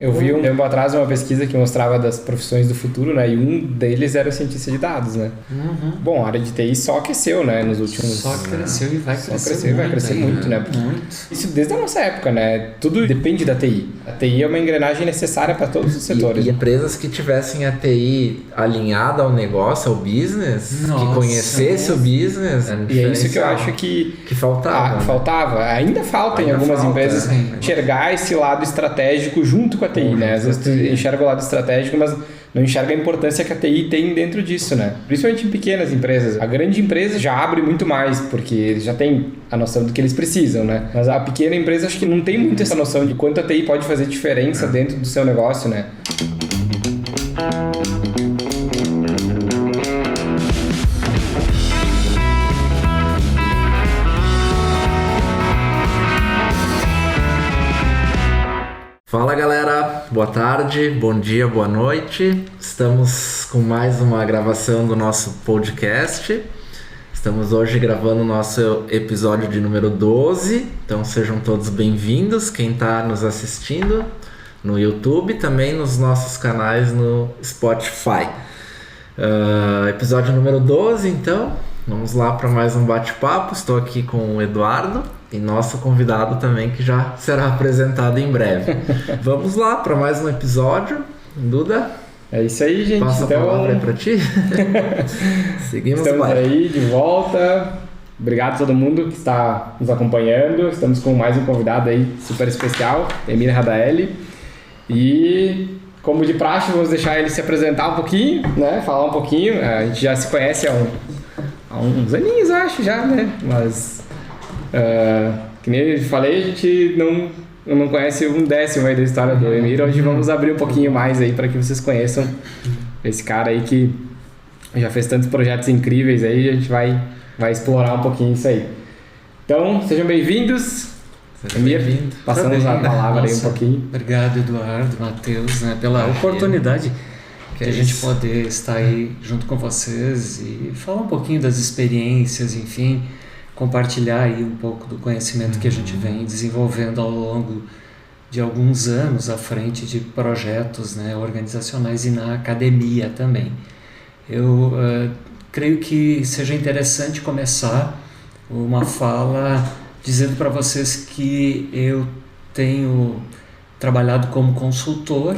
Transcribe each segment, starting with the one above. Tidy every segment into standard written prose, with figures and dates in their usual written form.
Eu vi um tempo atrás uma pesquisa que mostrava das profissões do futuro, né? E um deles era o cientista de dados, né? Bom, a área de TI só aqueceu, né? Nos últimos... Só cresceu e vai Só crescer cresceu e vai crescer muito, né? Muito. Isso desde a nossa época, né? Tudo depende da TI. A TI é uma engrenagem necessária para todos os setores. E empresas que tivessem a TI alinhada ao negócio, ao business, Nossa, que conhecesse o business... E é isso que eu acho que faltava. né? Faltava. Ainda falta em algumas empresas enxergar esse lado estratégico junto com a TI, né? Às vezes tu enxerga o lado estratégico, mas não enxerga a importância que a TI tem dentro disso, né? Principalmente em pequenas empresas. A grande empresa já abre muito mais, porque eles já têm a noção do que eles precisam, né? Mas a pequena empresa acho que não tem muito essa noção de quanto a TI pode fazer diferença dentro do seu negócio, né? Fala galera, boa tarde, bom dia, boa noite. Estamos com mais uma gravação do nosso podcast. Estamos hoje gravando o nosso episódio de número 12. Então sejam todos bem-vindos, quem está nos assistindo no YouTube, também nos nossos canais no Spotify. Episódio número 12, então, vamos lá para mais um bate-papo. Estou aqui com o Eduardo e nosso convidado também, que já será apresentado em breve. Vamos lá para mais um episódio. Duda? É isso aí, gente. Passa então... a palavra aí para ti. Seguimos. Estamos aí de volta. Obrigado a todo mundo que está nos acompanhando. Estamos com mais um convidado aí super especial, Emir Radaeli. E, como de praxe, vamos deixar ele se apresentar um pouquinho, né? Falar um pouquinho. A gente já se conhece há uns aninhos, eu acho, já, né? Mas... que nem eu falei, a gente não conhece um décimo aí da história do Emir. Hoje vamos abrir um pouquinho mais aí para que vocês conheçam esse cara aí que já fez tantos projetos incríveis aí. A gente vai explorar um pouquinho isso aí. Então, sejam bem-vindos. Emir, passamos a palavra aí um pouquinho. Obrigado, Eduardo, Matheus, né, pela oportunidade de a gente poder estar aí junto com vocês e falar um pouquinho das experiências, enfim, compartilhar aí um pouco do conhecimento que a gente vem desenvolvendo ao longo de alguns anos à frente de projetos, né, organizacionais e na academia também. Eu creio que seja interessante começar uma fala dizendo para vocês que eu tenho trabalhado como consultor,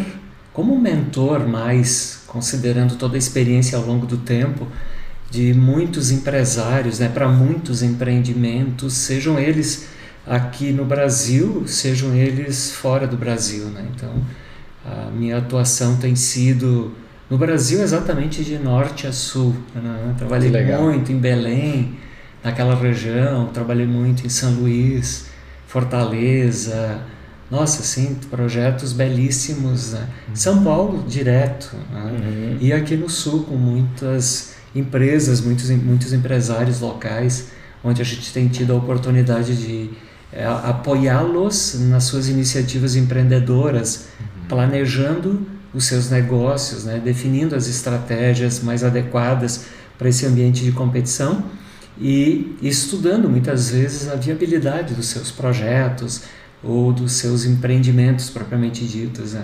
como mentor, mais considerando toda a experiência ao longo do tempo, de muitos empresários, né, para muitos empreendimentos, sejam eles aqui no Brasil, sejam eles fora do Brasil, né? Então, a minha atuação tem sido no Brasil exatamente de norte a sul, né? Trabalhei muito em Belém, naquela região, trabalhei muito em São Luís, Fortaleza, nossa, sim, projetos belíssimos, né? São Paulo direto, né? E aqui no sul com muitas empresas, muitos empresários locais, onde a gente tem tido a oportunidade de apoiá-los nas suas iniciativas empreendedoras, planejando os seus negócios, né, definindo as estratégias mais adequadas para esse ambiente de competição e estudando muitas vezes a viabilidade dos seus projetos ou dos seus empreendimentos propriamente ditos, né?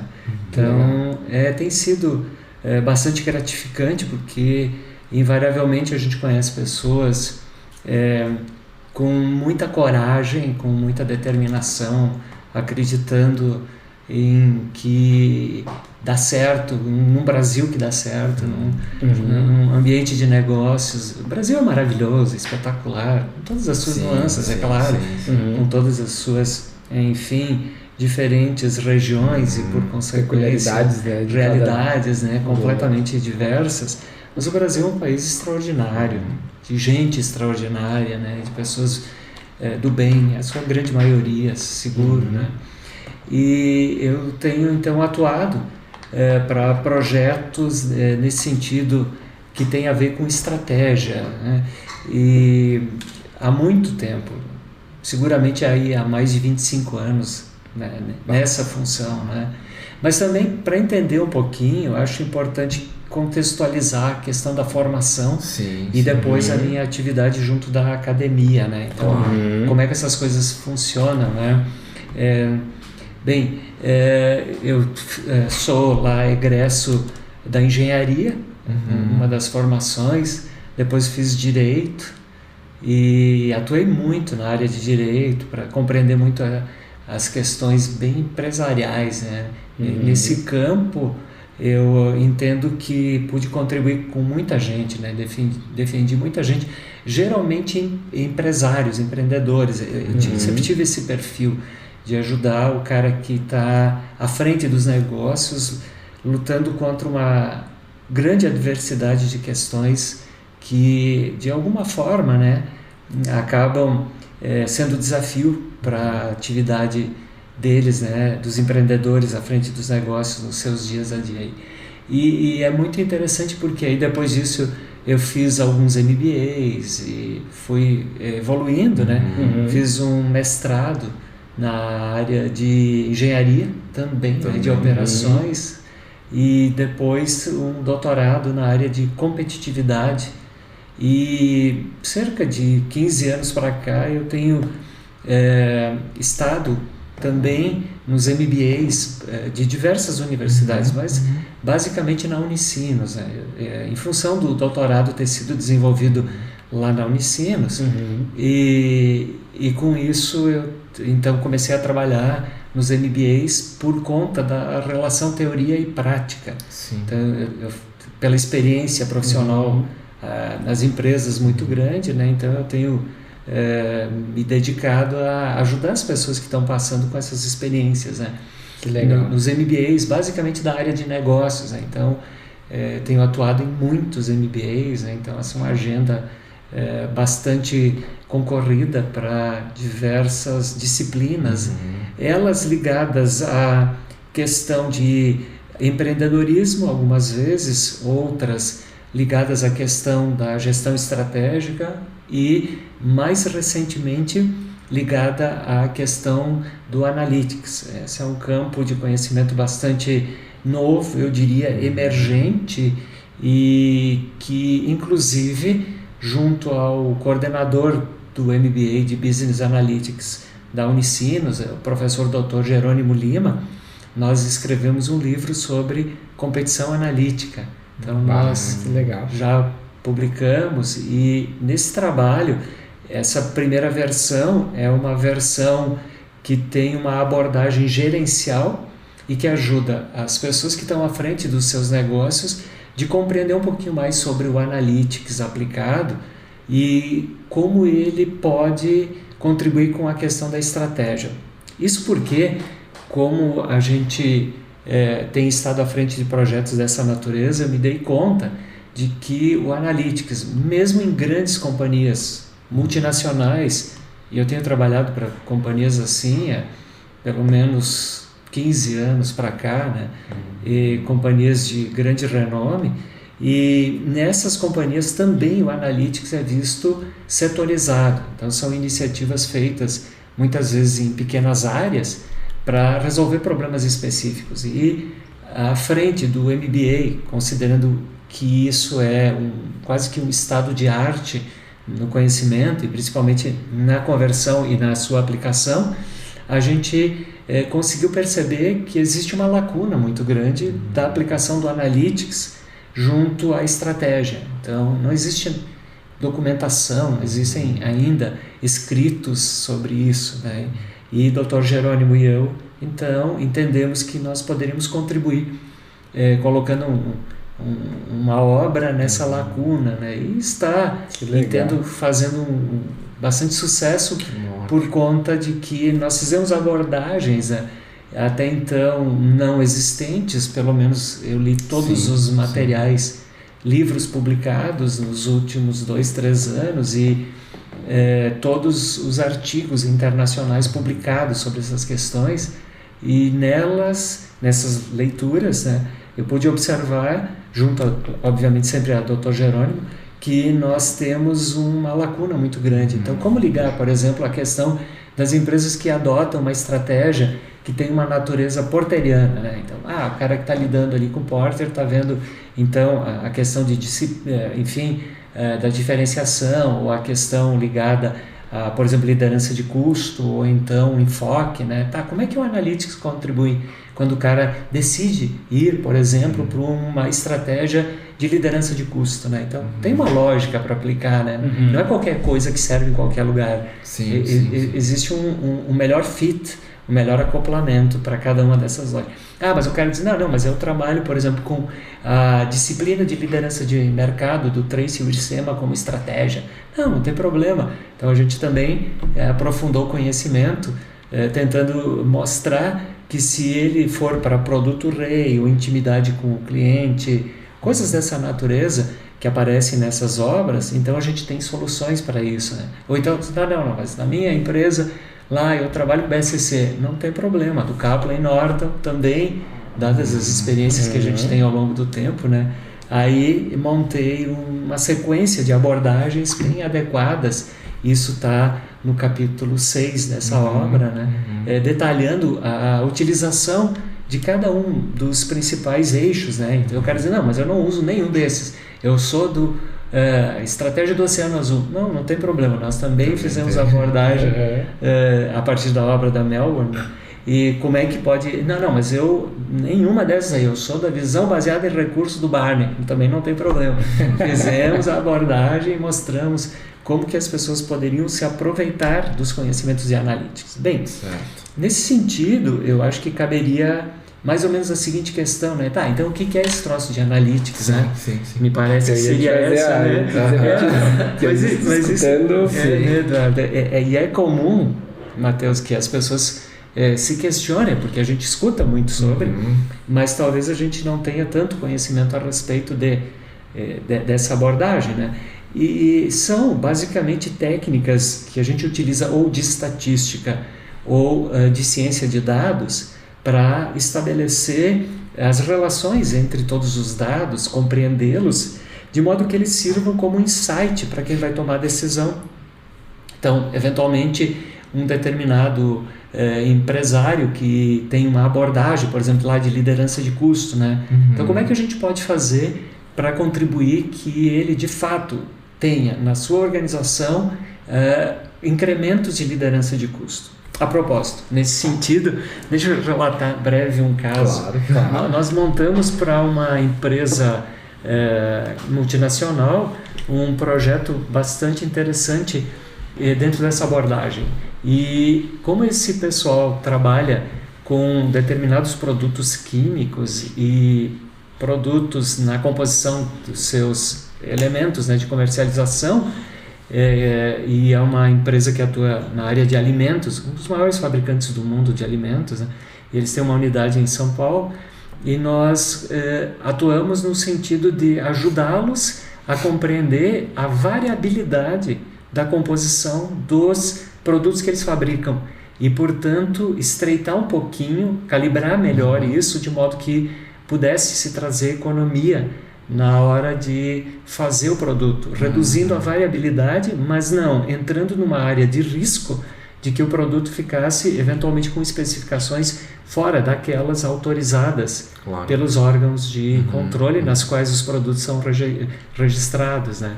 Então, tem sido bastante gratificante, porque invariavelmente a gente conhece pessoas com muita coragem, com muita determinação, acreditando em que dá certo, num Brasil que dá certo, num ambiente de negócios. O Brasil é maravilhoso, espetacular, com todas as suas nuances, é claro, com todas as suas, enfim, diferentes regiões e por consequência realidades, né, completamente diversas. Mas o Brasil é um país extraordinário, de gente extraordinária, né, de pessoas do bem, a sua grande maioria, seguro, né? E eu tenho então atuado para projetos nesse sentido que tem a ver com estratégia, né? E há muito tempo, seguramente aí há mais de 25 anos, né, nessa função, né? Mas também, para entender um pouquinho, eu acho importante contextualizar a questão da formação e depois a minha atividade junto da academia, né? Então, como é que essas coisas funcionam, né? Bem, eu sou lá egresso da engenharia, uma das formações, depois fiz direito e atuei muito na área de direito para compreender muito as questões bem empresariais, né? Nesse campo eu entendo que pude contribuir com muita gente, né? Defendi muita gente, geralmente empresários, empreendedores. Eu sempre tive esse perfil de ajudar o cara que está à frente dos negócios, lutando contra uma grande adversidade de questões que, de alguma forma, né, acabam sendo desafio para a atividade deles, né, dos empreendedores à frente dos negócios nos seus dias a dia. E é muito interessante porque aí depois disso eu fiz alguns MBAs e fui evoluindo, né? Fiz um mestrado na área de engenharia também. Né, de operações, e depois um doutorado na área de competitividade. E cerca de 15 anos para cá eu tenho estado também nos MBAs de diversas universidades, mas basicamente na Unicinos, né? Em função do doutorado ter sido desenvolvido lá na Unicinos, e com isso eu então comecei a trabalhar nos MBAs por conta da relação teoria e prática. Sim. Então, pela experiência profissional nas empresas muito grande, né? Então eu tenho me dedicado a ajudar as pessoas que estão passando com essas experiências, né? Que legal. Nos MBAs, basicamente da área de negócios, né? Então tenho atuado em muitos MBAs, né? Então essa é uma agenda bastante concorrida para diversas disciplinas, elas ligadas à questão de empreendedorismo algumas vezes, outras ligadas à questão da gestão estratégica e, mais recentemente, ligada à questão do analytics. Esse é um campo de conhecimento bastante novo, eu diria emergente, e que, inclusive, junto ao coordenador do MBA de Business Analytics da Unicinos, o professor Dr. Jerônimo Lima, nós escrevemos um livro sobre competição analítica. Então nós já publicamos, e nesse trabalho, essa primeira versão é uma versão que tem uma abordagem gerencial e que ajuda as pessoas que estão à frente dos seus negócios de compreender um pouquinho mais sobre o analytics aplicado e como ele pode contribuir com a questão da estratégia. Isso porque, como a gente tem estado à frente de projetos dessa natureza, eu me dei conta de que o analytics, mesmo em grandes companhias multinacionais, e eu tenho trabalhado para companhias assim pelo menos 15 anos para cá, né? E companhias de grande renome, e nessas companhias também o analytics é visto setorizado. Então são iniciativas feitas muitas vezes em pequenas áreas para resolver problemas específicos, e à frente do MBA, considerando que isso é quase que um estado de arte no conhecimento e principalmente na conversão e na sua aplicação, a gente conseguiu perceber que existe uma lacuna muito grande da aplicação do analytics junto à estratégia. Então não existe documentação, não existem ainda escritos sobre isso, né? E Dr. Jerônimo e eu, então, entendemos que nós poderíamos contribuir colocando uma obra nessa lacuna, né? E está fazendo bastante sucesso por conta de que nós fizemos abordagens até então não existentes. Pelo menos eu li todos os materiais, livros publicados nos últimos 2-3 anos e todos os artigos internacionais publicados sobre essas questões, e nessas leituras, né, eu pude observar, junto obviamente sempre a Dr. Jerônimo, que nós temos uma lacuna muito grande. Então, como ligar, por exemplo, a questão das empresas que adotam uma estratégia que tem uma natureza porteriana, né? Então, o cara que está lidando ali com o porter está vendo, então, a questão de, enfim, da diferenciação, ou a questão ligada por exemplo, liderança de custo, ou então enfoque, né? Tá, como é que o Analytics contribui quando o cara decide ir, por exemplo, para uma estratégia de liderança de custo, né? Então, tem uma lógica para aplicar, né? Não é qualquer coisa que serve em qualquer lugar. Sim. Existe um melhor fit, um melhor acoplamento para cada uma dessas lógicas. Mas o cara diz, não, mas eu trabalho, por exemplo, com a disciplina de liderança de mercado do Tracy Ursema como estratégia. Não tem problema. Então, a gente também aprofundou o conhecimento, tentando mostrar que se ele for para produto rei ou intimidade com o cliente, coisas dessa natureza que aparecem nessas obras, então a gente tem soluções para isso, né? Ou então, não, mas na minha empresa, lá eu trabalho com BSC, não tem problema, do Kaplan Norton também, dadas as experiências que a gente tem ao longo do tempo, né? Aí montei uma sequência de abordagens bem adequadas, isso está no capítulo 6 dessa obra, né? Detalhando a utilização de cada um dos principais eixos, né? Então eu quero dizer, não, mas eu não uso nenhum desses, eu sou do estratégia do Oceano Azul. Não tem problema, nós também fizemos a abordagem a partir da obra da Melbourne, né? E como é que pode... Não, mas nenhuma dessas aí, eu sou da visão baseada em recursos do Barney, também não tem problema. Fizemos a abordagem e mostramos como que as pessoas poderiam se aproveitar dos conhecimentos de analytics. Bem, nesse sentido, eu acho que caberia mais ou menos a seguinte questão, né? Tá, então o que é esse troço de analytics, né? Sim. Me parece que seria essa, né? Mas isso, Eduardo, e é comum, Matheus, que as pessoas se questionem, porque a gente escuta muito sobre, mas talvez a gente não tenha tanto conhecimento a respeito dessa abordagem, né? E são basicamente técnicas que a gente utiliza ou de estatística ou de ciência de dados para estabelecer as relações entre todos os dados, compreendê-los, de modo que eles sirvam como insight para quem vai tomar a decisão. Então, eventualmente, um determinado empresário que tem uma abordagem, por exemplo, lá de liderança de custo, né? Então, como é que a gente pode fazer para contribuir que ele, de fato, tenha na sua organização incrementos de liderança de custo? A propósito, nesse sentido, deixa eu relatar breve um caso. Claro. Nós montamos para uma empresa multinacional um projeto bastante interessante dentro dessa abordagem. E como esse pessoal trabalha com determinados produtos químicos e produtos na composição dos seus elementos, né, de comercialização, e é uma empresa que atua na área de alimentos, um dos maiores fabricantes do mundo de alimentos, né? Eles têm uma unidade em São Paulo e nós atuamos no sentido de ajudá-los a compreender a variabilidade da composição dos produtos que eles fabricam e, portanto, estreitar um pouquinho, calibrar melhor isso, de modo que pudesse se trazer economia na hora de fazer o produto, reduzindo a variabilidade, mas não entrando numa área de risco de que o produto ficasse eventualmente com especificações fora daquelas autorizadas pelos órgãos de controle nas quais os produtos são registrados, né?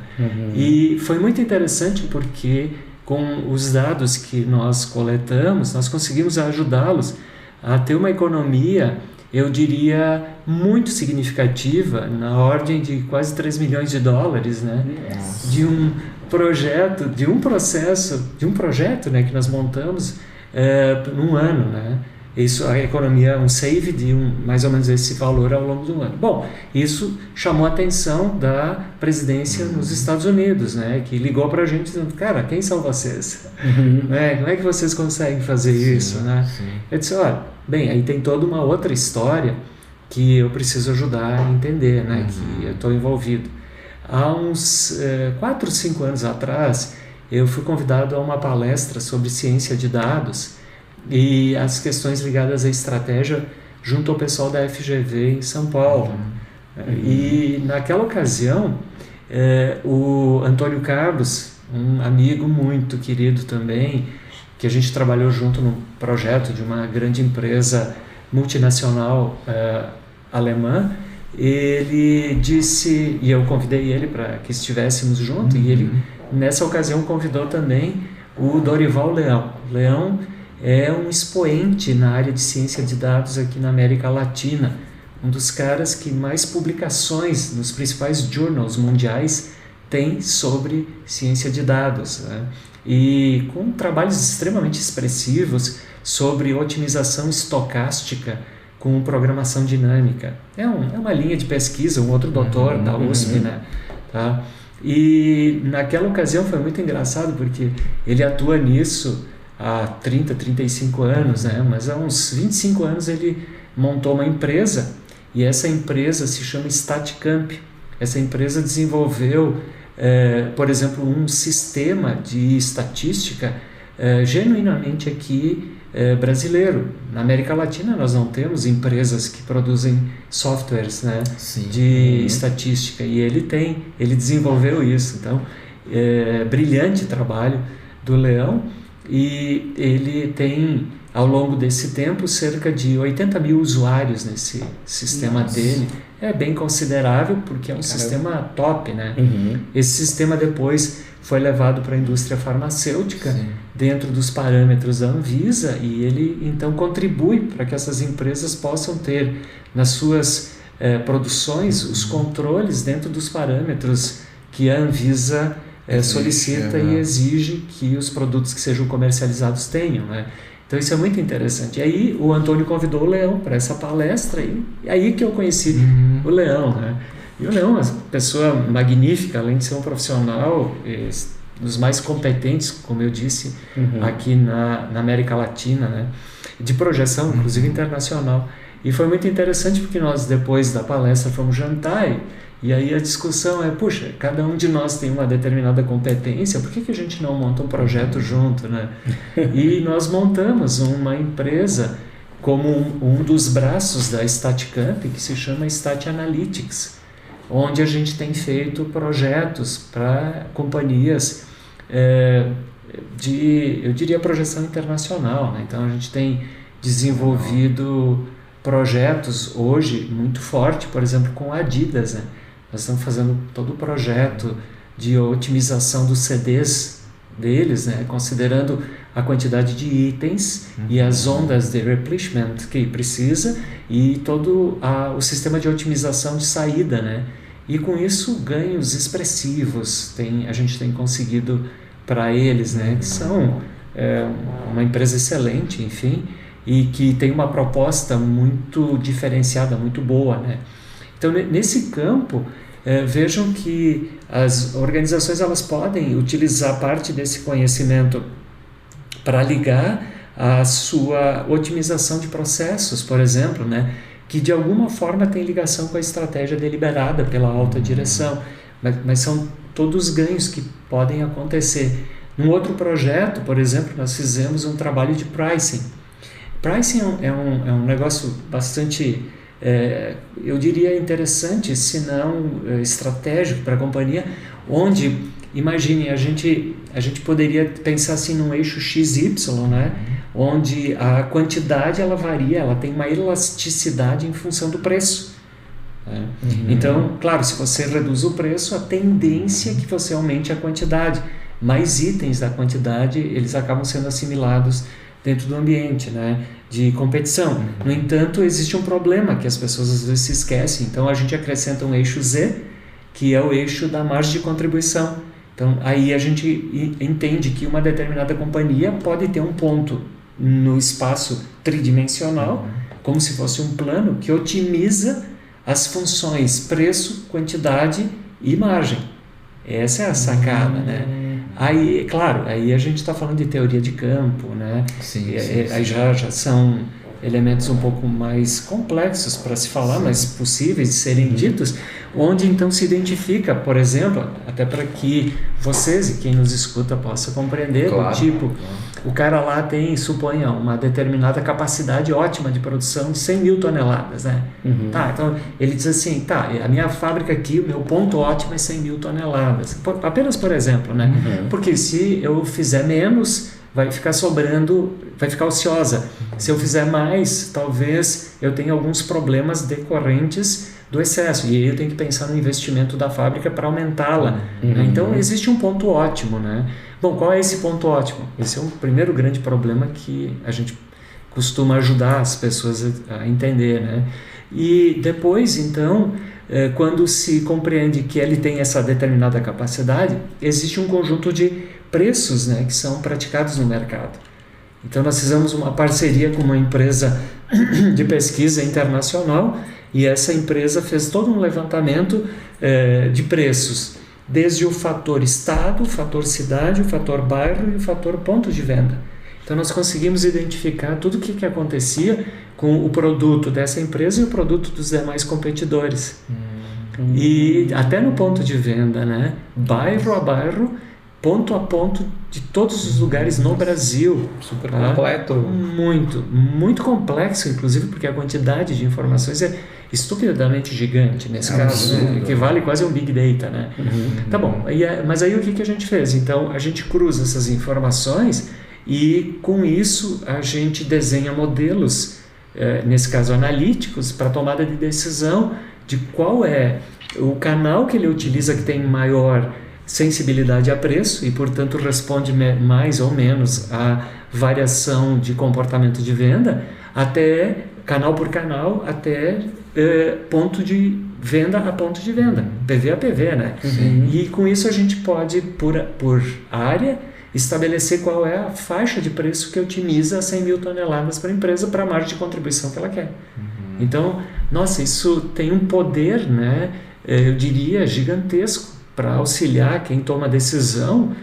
E foi muito interessante porque com os dados que nós coletamos, nós conseguimos ajudá-los a ter uma economia, eu diria, muito significativa, na ordem de quase 3 milhões de dólares, né? De um projeto, de um projeto, né, que nós montamos num ano, né? Isso, a economia, um save de mais ou menos esse valor ao longo do ano. Bom, isso chamou a atenção da presidência nos Estados Unidos, né, que ligou para a gente dizendo, cara, quem são vocês? Como é que vocês conseguem fazer isso? Né? Eu disse, olha, bem, aí tem toda uma outra história que eu preciso ajudar a entender, né, que eu estou envolvido. Há uns 4, 5 anos atrás, eu fui convidado a uma palestra sobre ciência de dados e as questões ligadas à estratégia junto ao pessoal da FGV em São Paulo. E naquela ocasião, o Antônio Carlos, um amigo muito querido também, que a gente trabalhou junto num projeto de uma grande empresa multinacional alemã, ele disse, e eu convidei ele para que estivéssemos juntos, e ele nessa ocasião convidou também o Dorival Leão. Leão é um expoente na área de ciência de dados aqui na América Latina, um dos caras que mais publicações nos principais journals mundiais tem sobre ciência de dados, né? E com trabalhos extremamente expressivos sobre otimização estocástica com programação dinâmica. É uma linha de pesquisa, um outro doutor da USP, né? Tá? E naquela ocasião foi muito engraçado porque ele atua nisso há 30, 35 anos, né? Mas há uns 25 anos ele montou uma empresa e essa empresa se chama StatCamp. Essa empresa desenvolveu, por exemplo, um sistema de estatística genuinamente aqui brasileiro. Na América Latina nós não temos empresas que produzem softwares, né, de estatística, e ele desenvolveu isso. Então, brilhante trabalho do Leão, e ele tem, ao longo desse tempo, cerca de 80 mil usuários nesse sistema dele. É bem considerável porque é um sistema top, né? Esse sistema depois foi levado para a indústria farmacêutica, dentro dos parâmetros da Anvisa, e ele então contribui para que essas empresas possam ter nas suas produções os controles dentro dos parâmetros que a Anvisa solicita e exige que os produtos que sejam comercializados tenham, né? Então isso é muito interessante. E aí o Antônio convidou o Leão para essa palestra, e aí que eu conheci o Leão, né? E o Leão é uma pessoa magnífica, além de ser um profissional dos mais competentes, como eu disse, aqui na América Latina, né? De projeção, inclusive internacional. E foi muito interessante porque nós, depois da palestra, fomos jantar, e aí a discussão é, puxa, cada um de nós tem uma determinada competência, por que a gente não monta um projeto junto, né? E nós montamos uma empresa como um dos braços da StatCamp, que se chama Stat Analytics, onde a gente tem feito projetos para companhias eu diria, projeção internacional, né? Então a gente tem desenvolvido projetos hoje muito forte, por exemplo, com a Adidas, né? Nós estamos fazendo todo o projeto de otimização dos CDs deles, né? Considerando a quantidade de itens e as ondas de replenishment que precisa, e todo o sistema de otimização de saída, né? E com isso ganhos expressivos a gente tem conseguido para eles, né? Que são uma empresa excelente, enfim, e que tem uma proposta muito diferenciada, muito boa, né? Então, nesse campo, vejam que as organizações elas podem utilizar parte desse conhecimento para ligar a sua otimização de processos, por exemplo, né? Que de alguma forma tem ligação com a estratégia deliberada pela alta direção, mas são todos ganhos que podem acontecer. Num outro projeto, por exemplo, nós fizemos um trabalho de pricing. Pricing é um negócio bastante, eu diria, interessante, se não estratégico para a companhia, onde, imagine, a gente poderia pensar assim num eixo XY, né? Onde a quantidade ela varia, ela tem uma elasticidade em função do preço. Né? Então, claro, se você reduz o preço, a tendência é que você aumente a quantidade. Mais itens da quantidade, eles acabam sendo assimilados dentro do ambiente, né, de competição. No entanto, existe um problema que as pessoas às vezes se esquecem. Então, a gente acrescenta um eixo Z, que é o eixo da margem de contribuição. Então, aí a gente entende que uma determinada companhia pode ter um ponto no espaço tridimensional, como se fosse um plano que otimiza as funções preço, quantidade e margem. Essa é a sacada, né? Aí, claro, aí a gente está falando de teoria de campo, né? Sim. Aí já são elementos um pouco mais complexos para se falar, mas possíveis de serem ditos, onde então se identifica, por exemplo, até para que vocês e quem nos escuta possa compreender, tipo, o cara lá tem, suponha, uma determinada capacidade ótima de produção de 100 mil toneladas, né? Tá, então ele diz assim, tá, a minha fábrica aqui, o meu ponto ótimo é 100 mil toneladas, apenas por exemplo, né? Porque se eu fizer menos, vai ficar sobrando, vai ficar ociosa. Se eu fizer mais, talvez eu tenha alguns problemas decorrentes do excesso, e aí eu tenho que pensar no investimento da fábrica para aumentá-la. Né? Então existe um ponto ótimo, né? Bom, qual é esse ponto ótimo? Esse é um primeiro grande problema que a gente costuma ajudar as pessoas a entender, né? E depois, então, quando se compreende que ele tem essa determinada capacidade, existe um conjunto de preços, né, que são praticados no mercado. Então nós fizemos uma parceria com uma empresa de pesquisa internacional, e essa empresa fez todo um levantamento de preços, desde o fator estado, o fator cidade, o fator bairro e o fator ponto de venda. Então nós conseguimos identificar tudo o que acontecia com o produto dessa empresa e o produto dos demais competidores. E até no ponto de venda, né? Bairro a bairro, ponto a ponto, de todos os lugares no Brasil. Super completo. Muito complexo, inclusive, porque a quantidade de informações é estupidamente gigante nesse caso, né? Equivale quase a um Big Data, né? Tá bom, mas aí o que a gente fez? Então, a gente cruza essas informações e, com isso, a gente desenha modelos, nesse caso analíticos, para tomada de decisão de qual é o canal que ele utiliza que tem maior sensibilidade a preço e, portanto, responde mais ou menos à variação de comportamento de venda, até canal por canal, até ponto de venda a ponto de venda, PV a PV, né? E com isso a gente pode, por área, estabelecer qual é a faixa de preço que otimiza 100 mil toneladas para a empresa, para a margem de contribuição que ela quer. Então, nossa, isso tem um poder, né, eu diria, gigantesco, para auxiliar quem toma decisão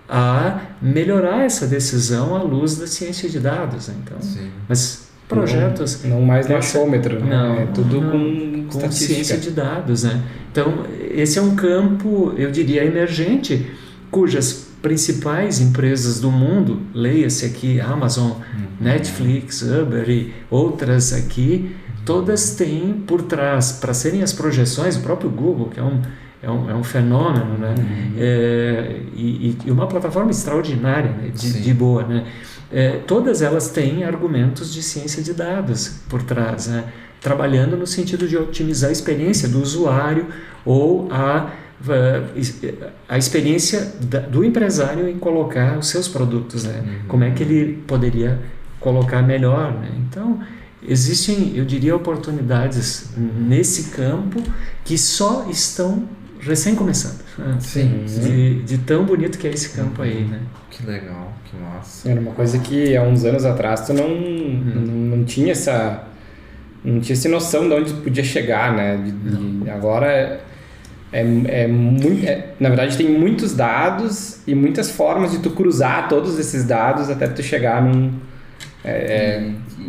a melhorar essa decisão à luz da ciência de dados. Né? Então, mas projetos... Não mais no achômetro, né? Não, é tudo com ciência de dados. Né? Então, esse é um campo, eu diria, emergente, cujas principais empresas do mundo, leia-se aqui Amazon, Netflix, Uber e outras aqui, todas têm por trás, para serem as projeções, o próprio Google, que é um fenômeno, né? E uma plataforma extraordinária, né? de boa, né? Todas elas têm argumentos de ciência de dados por trás, né? Trabalhando no sentido de otimizar a experiência do usuário ou a experiência do empresário em colocar os seus produtos, né? Como é que ele poderia colocar melhor, né? Então, existem, eu diria, oportunidades nesse campo que só estão recém começando. De tão bonito que é esse campo aí, né? Que legal, que massa. Era uma coisa que há uns anos atrás tu não tinha essa noção de onde tu podia chegar, né? Agora na verdade tem muitos dados e muitas formas de tu cruzar todos esses dados até tu chegar num...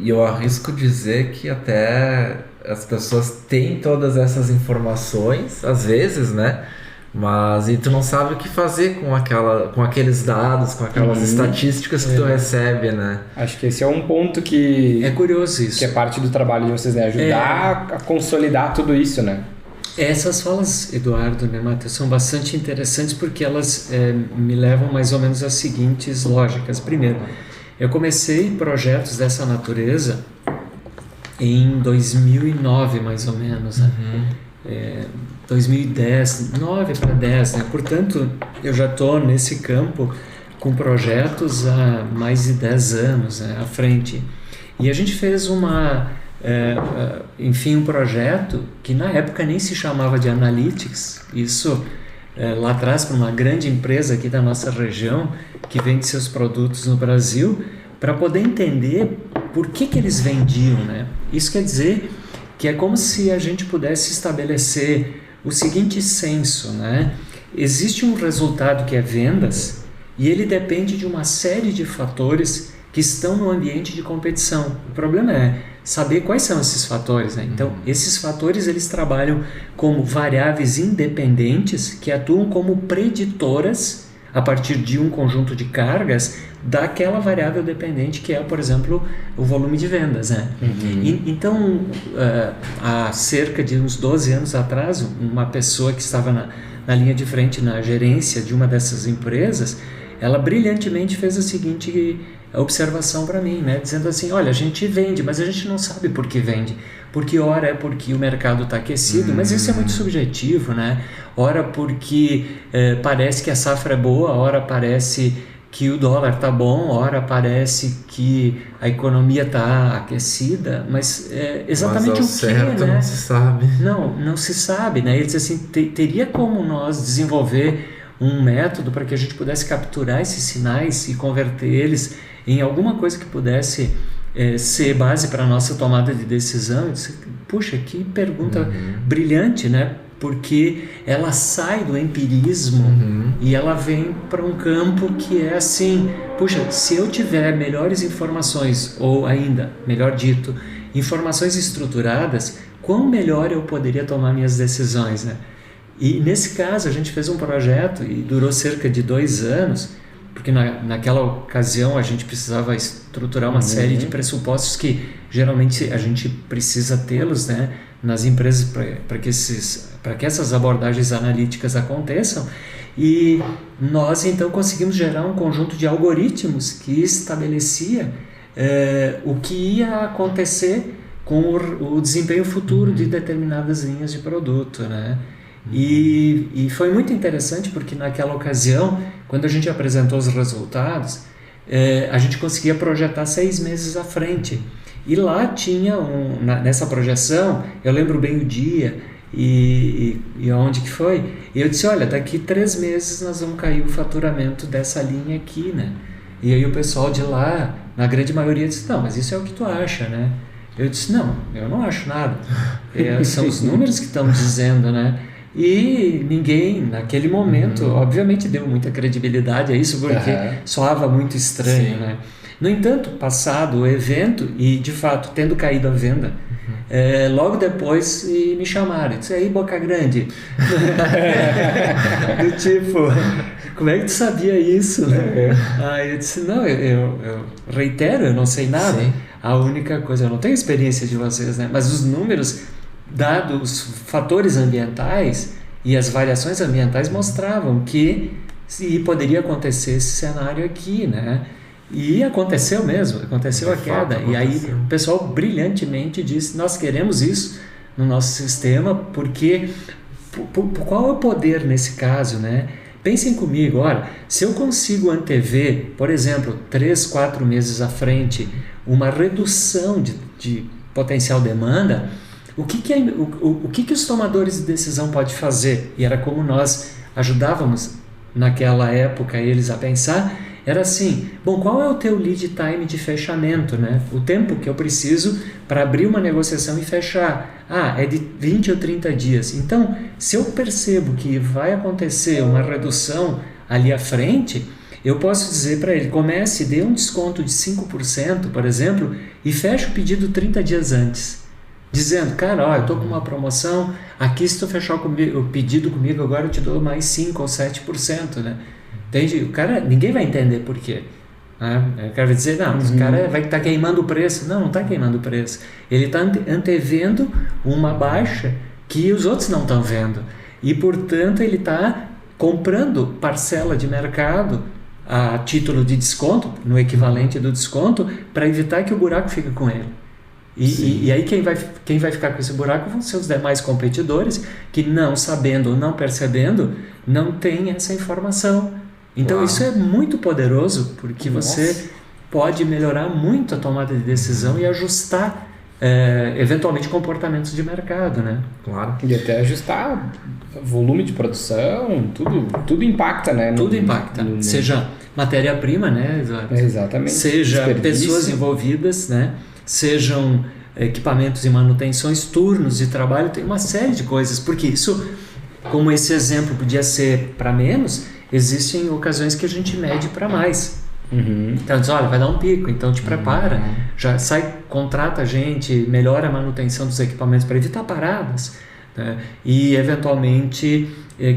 E eu arrisco dizer que até as pessoas têm todas essas informações, às vezes, né? Mas e tu não sabe o que fazer com aqueles dados, com aquelas estatísticas que tu recebe, né? Acho que esse é um ponto que... É curioso isso. Que é parte do trabalho de vocês, né? Ajudar a consolidar tudo isso, né? Essas falas, Eduardo, né, Matheus, são bastante interessantes porque elas me levam mais ou menos às seguintes lógicas. Primeiro, eu comecei projetos dessa natureza em 2009, mais ou menos, né? 2010, 9 para 10, né? Portanto, eu já estou nesse campo com projetos há mais de 10 anos, né, à frente. E a gente fez um projeto que na época nem se chamava de Analytics, isso lá atrás para uma grande empresa aqui da nossa região que vende seus produtos no Brasil, para poder entender por que eles vendiam, né? Isso quer dizer que é como se a gente pudesse estabelecer o seguinte senso, né? Existe um resultado que é vendas e ele depende de uma série de fatores que estão no ambiente de competição. O problema é saber quais são esses fatores, né? Então, esses fatores eles trabalham como variáveis independentes que atuam como preditoras a partir de um conjunto de cargas daquela variável dependente que é, por exemplo, o volume de vendas, né? Então, há cerca de uns 12 anos atrás, uma pessoa que estava na linha de frente, na gerência de uma dessas empresas, ela brilhantemente fez a seguinte observação para mim, né? Dizendo assim, olha, a gente vende, mas a gente não sabe por que vende. Porque ora é porque o mercado está aquecido, mas isso é muito subjetivo, né? Ora porque parece que a safra é boa, ora parece que o dólar está bom, ora parece que a economia está aquecida, mas exatamente mas o que, né? Não se sabe. Não se sabe, né? Ele diz assim, teria como nós desenvolver um método para que a gente pudesse capturar esses sinais e converter eles em alguma coisa que pudesse ser base para a nossa tomada de decisão. Eu disse, puxa, que pergunta brilhante, né? Porque ela sai do empirismo e ela vem para um campo que é assim, puxa, se eu tiver melhores informações, ou ainda, melhor dito, informações estruturadas, quão melhor eu poderia tomar minhas decisões, né? E nesse caso a gente fez um projeto e durou cerca de 2 anos, porque naquela ocasião a gente precisava estruturar uma série de pressupostos que geralmente a gente precisa tê-los, né, nas empresas para que essas abordagens analíticas aconteçam. E nós então conseguimos gerar um conjunto de algoritmos que estabelecia o que ia acontecer com o desempenho futuro de determinadas linhas de produto, né? E foi muito interessante porque naquela ocasião, quando a gente apresentou os resultados, a gente conseguia projetar 6 meses à frente. E lá tinha, nessa projeção, eu lembro bem o dia e onde que foi, e eu disse, olha, daqui 3 meses nós vamos cair o faturamento dessa linha aqui, né? E aí o pessoal de lá, na grande maioria, disse, não, mas isso é o que tu acha, né? Eu disse, não, eu não acho nada. São os números que estão dizendo, né? E ninguém, naquele momento, obviamente deu muita credibilidade a isso, porque soava muito estranho, né? No entanto, passado o evento, e de fato, tendo caído a venda, logo depois me chamaram, disse, aí Boca Grande, do tipo, como é que tu sabia isso? Aí eu disse, não, eu reitero, eu não sei nada. Sim. A única coisa, eu não tenho experiência de vocês, né? Mas os números, dados os fatores ambientais e as variações ambientais, mostravam que poderia acontecer esse cenário aqui, né? E aconteceu mesmo, aconteceu a queda. E aí o pessoal brilhantemente disse, nós queremos isso no nosso sistema, porque qual é o poder nesse caso, né? Pensem comigo, olha, se eu consigo antever, por exemplo, 3, 4 meses à frente, uma redução de potencial demanda, o que os tomadores de decisão podem fazer? E era como nós ajudávamos naquela época eles a pensar, era assim, bom, qual é o teu lead time de fechamento, né? O tempo que eu preciso para abrir uma negociação e fechar. É de 20 ou 30 dias. Então, se eu percebo que vai acontecer uma redução ali à frente, eu posso dizer para ele, comece, dê um desconto de 5%, por exemplo, e feche o pedido 30 dias antes. Dizendo, cara, eu estou com uma promoção, aqui se tu fechar o pedido comigo agora eu te dou mais 5 ou 7%, né? Entende? O cara, ninguém vai entender por quê. O cara vai dizer, não, o cara vai estar queimando o preço. Não está queimando o preço. Ele está antevendo uma baixa que os outros não estão vendo. E, portanto, ele está comprando parcela de mercado a título de desconto, no equivalente do desconto, para evitar que o buraco fique com ele. E aí quem vai ficar com esse buraco vão ser os demais competidores que, não sabendo ou não percebendo, não tem essa informação. Então isso é muito poderoso, porque você pode melhorar muito a tomada de decisão e ajustar eventualmente comportamentos de mercado, né? Claro. E até ajustar volume de produção, tudo impacta, né? Tudo impacta. Seja matéria-prima, né, Eduardo? Exatamente. Seja pessoas envolvidas, né? Sejam equipamentos e manutenções, turnos de trabalho, tem uma série de coisas, porque isso, como esse exemplo podia ser para menos, existem ocasiões que a gente mede para mais. Então diz, olha, vai dar um pico, então te prepara, já sai, contrata a gente, melhora a manutenção dos equipamentos para evitar paradas, né? E eventualmente,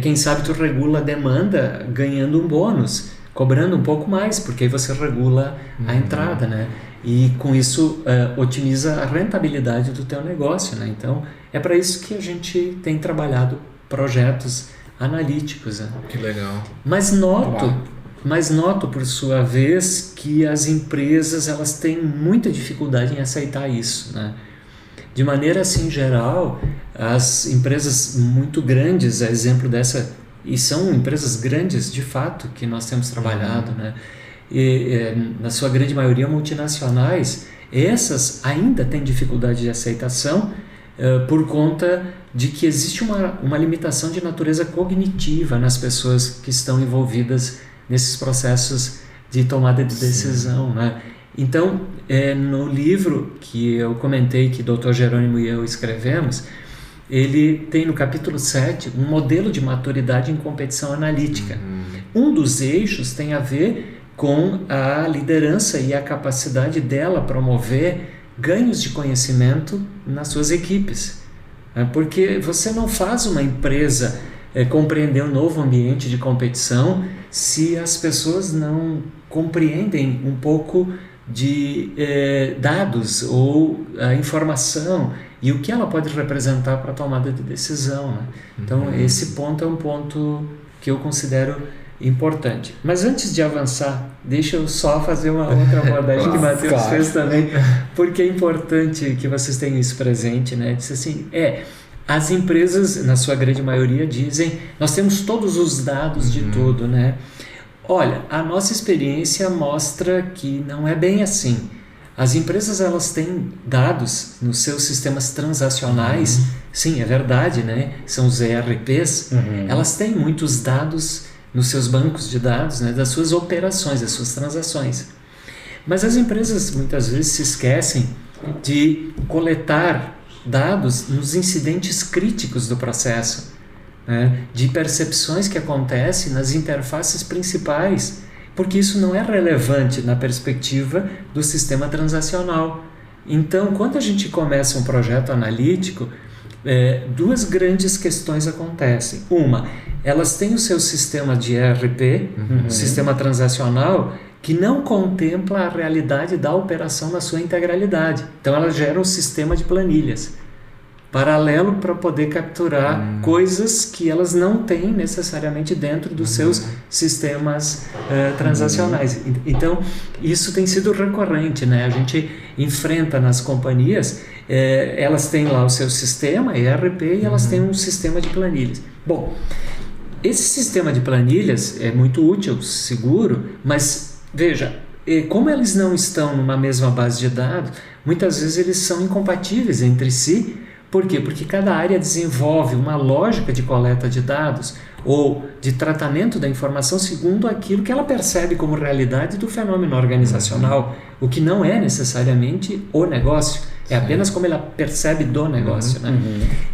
quem sabe tu regula a demanda ganhando um bônus, cobrando um pouco mais, porque aí você regula a entrada, né? E com isso otimiza a rentabilidade do teu negócio, né? Então é para isso que a gente tem trabalhado projetos analíticos, né? Que legal. Mas noto mas noto, por sua vez, que as empresas elas têm muita dificuldade em aceitar isso, né? De maneira assim geral, as empresas muito grandes, a exemplo dessa, e são empresas grandes de fato que nós temos trabalhado, né? E na sua grande maioria multinacionais, essas ainda têm dificuldade de aceitação por conta de que existe uma limitação de natureza cognitiva nas pessoas que estão envolvidas nesses processos de tomada de decisão, né? Então, no livro que eu comentei, que o Dr. Jerônimo e eu escrevemos, ele tem no capítulo 7 um modelo de maturidade em competição analítica. Um dos eixos tem a ver com a liderança e a capacidade dela promover ganhos de conhecimento nas suas equipes. Porque você não faz uma empresa compreender um novo ambiente de competição se as pessoas não compreendem um pouco de dados ou a informação e o que ela pode representar para a tomada de decisão, né? Então, esse ponto é um ponto que eu considero importante. Mas antes de avançar, deixa eu só fazer uma outra abordagem que o Matheus fez também, porque é importante que vocês tenham isso presente, né? Diz assim, as empresas, na sua grande maioria, dizem, nós temos todos os dados de tudo, né? Olha, a nossa experiência mostra que não é bem assim. As empresas, elas têm dados nos seus sistemas transacionais, sim, é verdade, né? São os ERPs, elas têm muitos dados nos seus bancos de dados, né? Das suas operações, das suas transações. Mas as empresas, muitas vezes, se esquecem de coletar dados nos incidentes críticos do processo, né? De percepções que acontecem nas interfaces principais, porque isso não é relevante na perspectiva do sistema transacional. Então, quando a gente começa um projeto analítico, duas grandes questões acontecem. Uma, elas têm o seu sistema de ERP, sistema transacional, que não contempla a realidade da operação na sua integralidade. Então, elas geram um sistema de planilhas paralelo para poder capturar coisas que elas não têm necessariamente dentro dos seus sistemas transacionais. Então, isso tem sido recorrente, né? A gente enfrenta nas companhias, elas têm lá o seu sistema, ERP, e elas têm um sistema de planilhas. Bom, esse sistema de planilhas é muito útil, seguro, mas veja, como eles não estão numa mesma base de dados, muitas vezes eles são incompatíveis entre si. Por quê? Porque cada área desenvolve uma lógica de coleta de dados ou de tratamento da informação segundo aquilo que ela percebe como realidade do fenômeno organizacional, o que não é necessariamente o negócio, é apenas como ela percebe do negócio, né?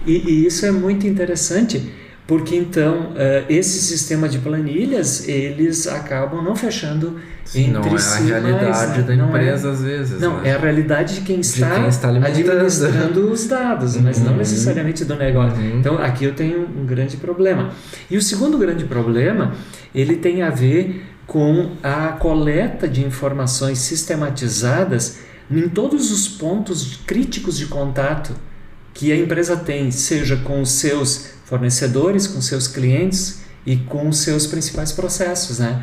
E isso é muito interessante, porque então esse sistema de planilhas, eles acabam não fechando entre si. Não é a realidade da empresa às vezes. Não, é a realidade de quem está administrando os dados, mas não necessariamente do negócio. Então aqui eu tenho um grande problema. E o segundo grande problema, ele tem a ver com a coleta de informações sistematizadas em todos os pontos críticos de contato que a empresa tem, seja com os seus fornecedores, com seus clientes e com os seus principais processos, né?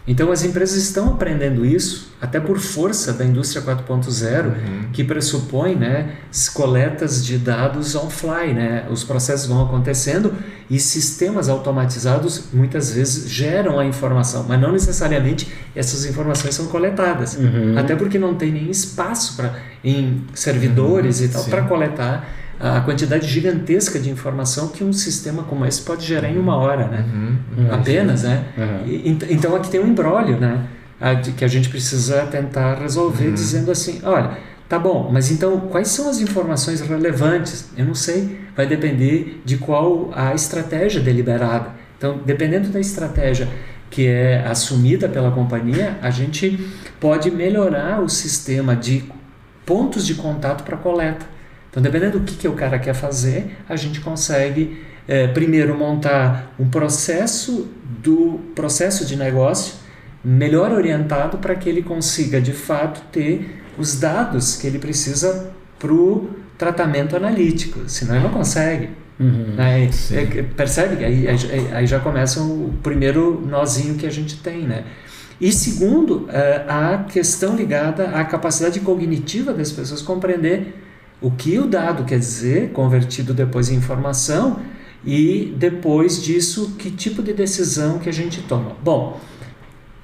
Então as empresas estão aprendendo isso, até por força da indústria 4.0, que pressupõe, né, coletas de dados on-fly, né? Os processos vão acontecendo e sistemas automatizados muitas vezes geram a informação, mas não necessariamente essas informações são coletadas, até porque não tem nem espaço em servidores e tal para coletar a quantidade gigantesca de informação que um sistema como esse pode gerar em uma hora, né? Apenas, né? Então aqui tem um imbróglio, né? Que a gente precisa tentar resolver dizendo assim, olha, tá bom, mas então quais são as informações relevantes? Eu não sei, vai depender de qual a estratégia deliberada. Então, dependendo da estratégia que é assumida pela companhia, a gente pode melhorar o sistema de pontos de contato para coleta. Então, dependendo do que o cara quer fazer, a gente consegue, primeiro, montar um processo de negócio melhor orientado para que ele consiga, de fato, ter os dados que ele precisa para o tratamento analítico. Senão, ele não consegue. Percebe? Aí já começa o primeiro nozinho que a gente tem, né? E segundo, a questão ligada à capacidade cognitiva das pessoas compreender o que o dado quer dizer, convertido depois em informação, e depois disso, que tipo de decisão que a gente toma. Bom,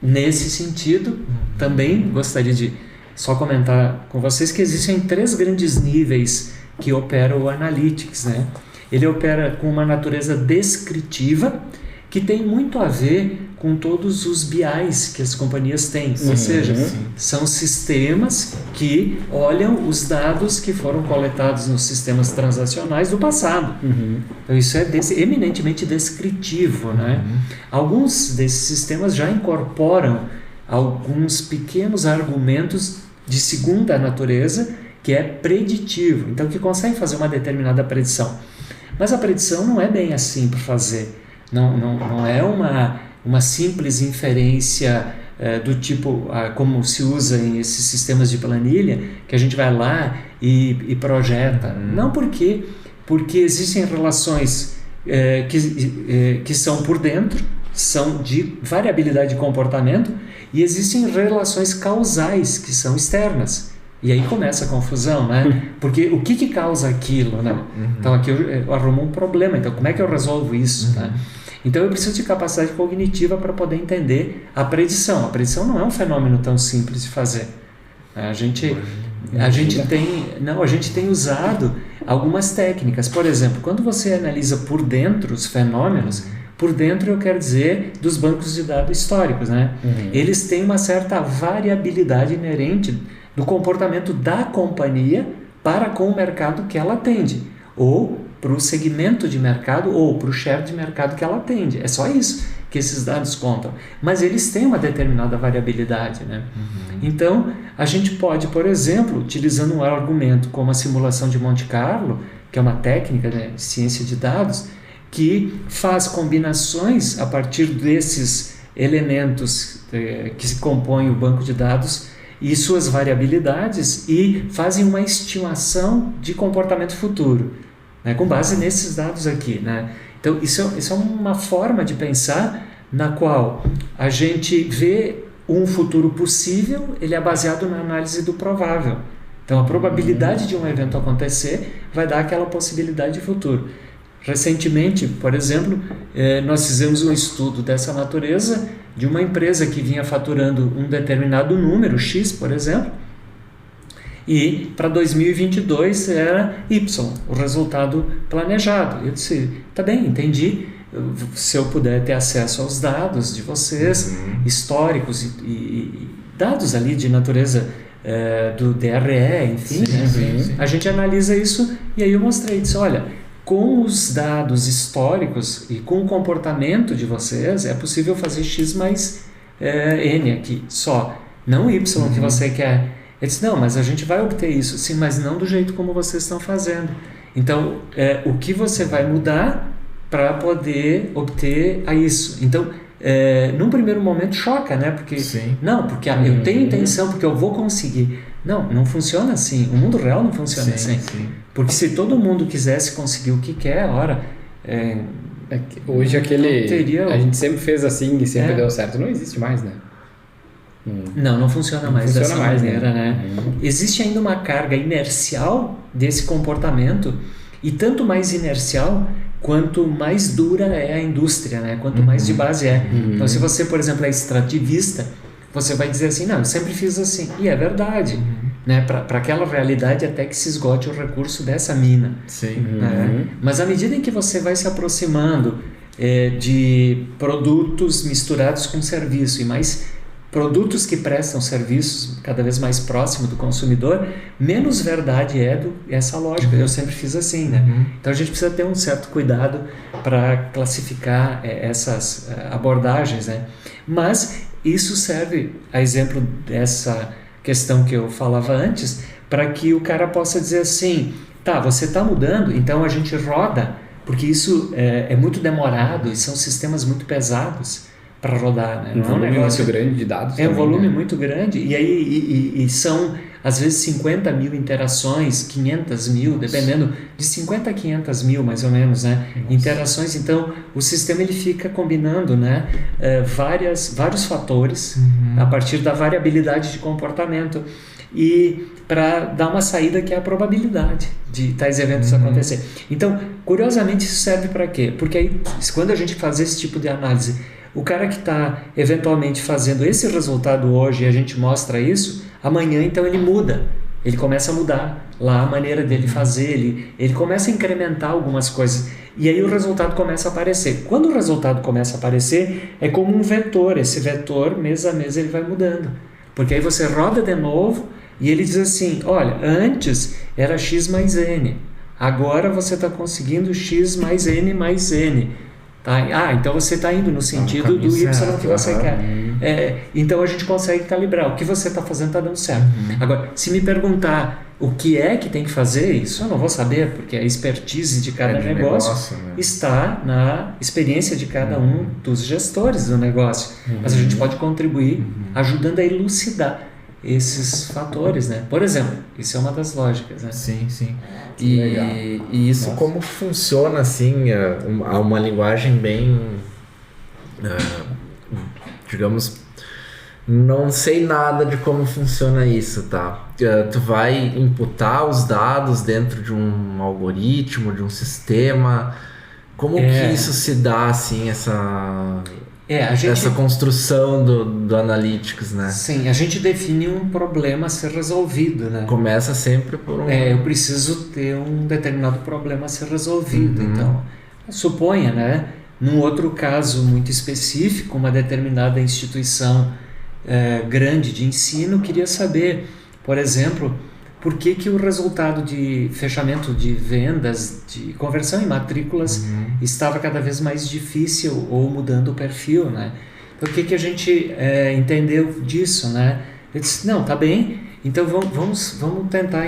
nesse sentido, também gostaria de só comentar com vocês que existem 3 grandes níveis que opera o Analytics, né? Ele opera com uma natureza descritiva, que tem muito a ver com todos os BIs que as companhias têm. Ou seja, são sistemas que olham os dados que foram coletados nos sistemas transacionais do passado. Então isso é eminentemente descritivo, né? Alguns desses sistemas já incorporam alguns pequenos argumentos de segunda natureza, que é preditivo, então que consegue fazer uma determinada predição. Mas a predição não é bem assim para fazer. Não é uma simples inferência do tipo, como se usa em esses sistemas de planilha, que a gente vai lá e projeta. Não, porque existem relações que são por dentro, são de variabilidade de comportamento, e existem relações causais que são externas. E aí começa a confusão, né? Porque o que causa aquilo, né? Então aqui eu arrumo um problema, então como é que eu resolvo isso, né? Então eu preciso de capacidade cognitiva para poder entender a predição. A predição não é um fenômeno tão simples de fazer. A gente tem usado algumas técnicas. Por exemplo, quando você analisa por dentro os fenômenos, por dentro eu quero dizer dos bancos de dados históricos, né? Eles têm uma certa variabilidade inerente do comportamento da companhia para com o mercado que ela atende, ou para o segmento de mercado, ou para o share de mercado que ela atende. É só isso que esses dados contam. Mas eles têm uma determinada variabilidade, né? Então, a gente pode, por exemplo, utilizando um argumento como a simulação de Monte Carlo, que é uma técnica, né, de ciência de dados, que faz combinações a partir desses elementos que se compõem o banco de dados e suas variabilidades, e fazem uma estimação de comportamento futuro, né, com base nesses dados aqui, né? Então isso é uma forma de pensar na qual a gente vê um futuro possível, ele é baseado na análise do provável. Então a probabilidade de um evento acontecer vai dar aquela possibilidade de futuro. Recentemente, por exemplo, nós fizemos um estudo dessa natureza de uma empresa que vinha faturando um determinado número, X, por exemplo, e para 2022 era Y, o resultado planejado. Eu disse, tá bem, entendi, se eu puder ter acesso aos dados de vocês, históricos e dados ali de natureza do DRE, enfim, sim. A gente analisa isso, e aí eu mostrei, disse, olha, com os dados históricos e com o comportamento de vocês, é possível fazer X mais N aqui, só, não Y que você quer. Ele disse, não, mas a gente vai obter isso. Sim, mas não do jeito como vocês estão fazendo. Então, o que você vai mudar para poder obter isso? Então, num primeiro momento choca, né? Porque, porque eu tenho intenção, porque eu vou conseguir. Não funciona assim. O mundo real não funciona assim. Sim. Porque se todo mundo quisesse conseguir o que quer, hoje a gente sempre fez assim e sempre deu certo. Não existe mais, né? Não funciona mais dessa maneira, né? Existe ainda uma carga inercial desse comportamento, e tanto mais inercial quanto mais dura é a indústria, né? Quanto mais de base é. Então, se você, por exemplo, é extrativista, você vai dizer assim, não, eu sempre fiz assim. E é verdade, né? Para aquela realidade até que se esgote o recurso dessa mina. Né? Mas à medida em que você vai se aproximando de produtos misturados com serviço, e mais produtos que prestam serviços cada vez mais próximo do consumidor, menos verdade essa lógica. Eu sempre fiz assim, né? Então a gente precisa ter um certo cuidado para classificar essas abordagens, né? Mas isso serve a exemplo dessa questão que eu falava antes, para que o cara possa dizer assim, tá, você está mudando, então a gente roda, porque isso é muito demorado e são sistemas muito pesados para rodar, né? Um volume muito grande de dados. Um volume muito grande, e aí são às vezes 50 mil interações, 500 mil, dependendo, de 50 a 500 mil mais ou menos, né? Interações. Então o sistema ele fica combinando, né? Vários fatores a partir da variabilidade de comportamento e para dar uma saída que é a probabilidade de tais eventos acontecer. Então, curiosamente, isso serve para quê? Porque aí, quando a gente faz esse tipo de análise, o cara que está eventualmente fazendo esse resultado hoje e a gente mostra isso, amanhã então ele muda, ele começa a mudar lá a maneira dele fazer, ele começa a incrementar algumas coisas e aí o resultado começa a aparecer. Quando o resultado começa a aparecer, é como um vetor, esse vetor mês a mês ele vai mudando, porque aí você roda de novo e ele diz assim, olha, antes era x mais n, agora você está conseguindo x mais n mais n. Tá? Então você está indo no sentido do y que você quer. Então a gente consegue calibrar. O que você está fazendo está dando certo. Agora, se me perguntar o que é que tem que fazer, isso eu não vou saber, porque a expertise de cada negócio né? Está na experiência de cada um dos gestores do negócio. Mas a gente pode contribuir ajudando a elucidar esses fatores, né? Por exemplo, isso é uma das lógicas, né? Sim. E isso como funciona, assim, uma linguagem bem, digamos, não sei nada de como funciona isso, tá? Tu vai imputar os dados dentro de um algoritmo, de um sistema, como que isso se dá, assim, essa construção do Analytics, né? Sim, a gente define um problema a ser resolvido, né? Começa sempre por eu preciso ter um determinado problema a ser resolvido. Então, suponha, né? Num outro caso muito específico, uma determinada instituição grande de ensino queria saber, por exemplo, por que o resultado de fechamento de vendas, de conversão em matrículas estava cada vez mais difícil ou mudando o perfil, né? Então, o que a gente entendeu disso, né? Eu disse, não, tá bem, então vamos tentar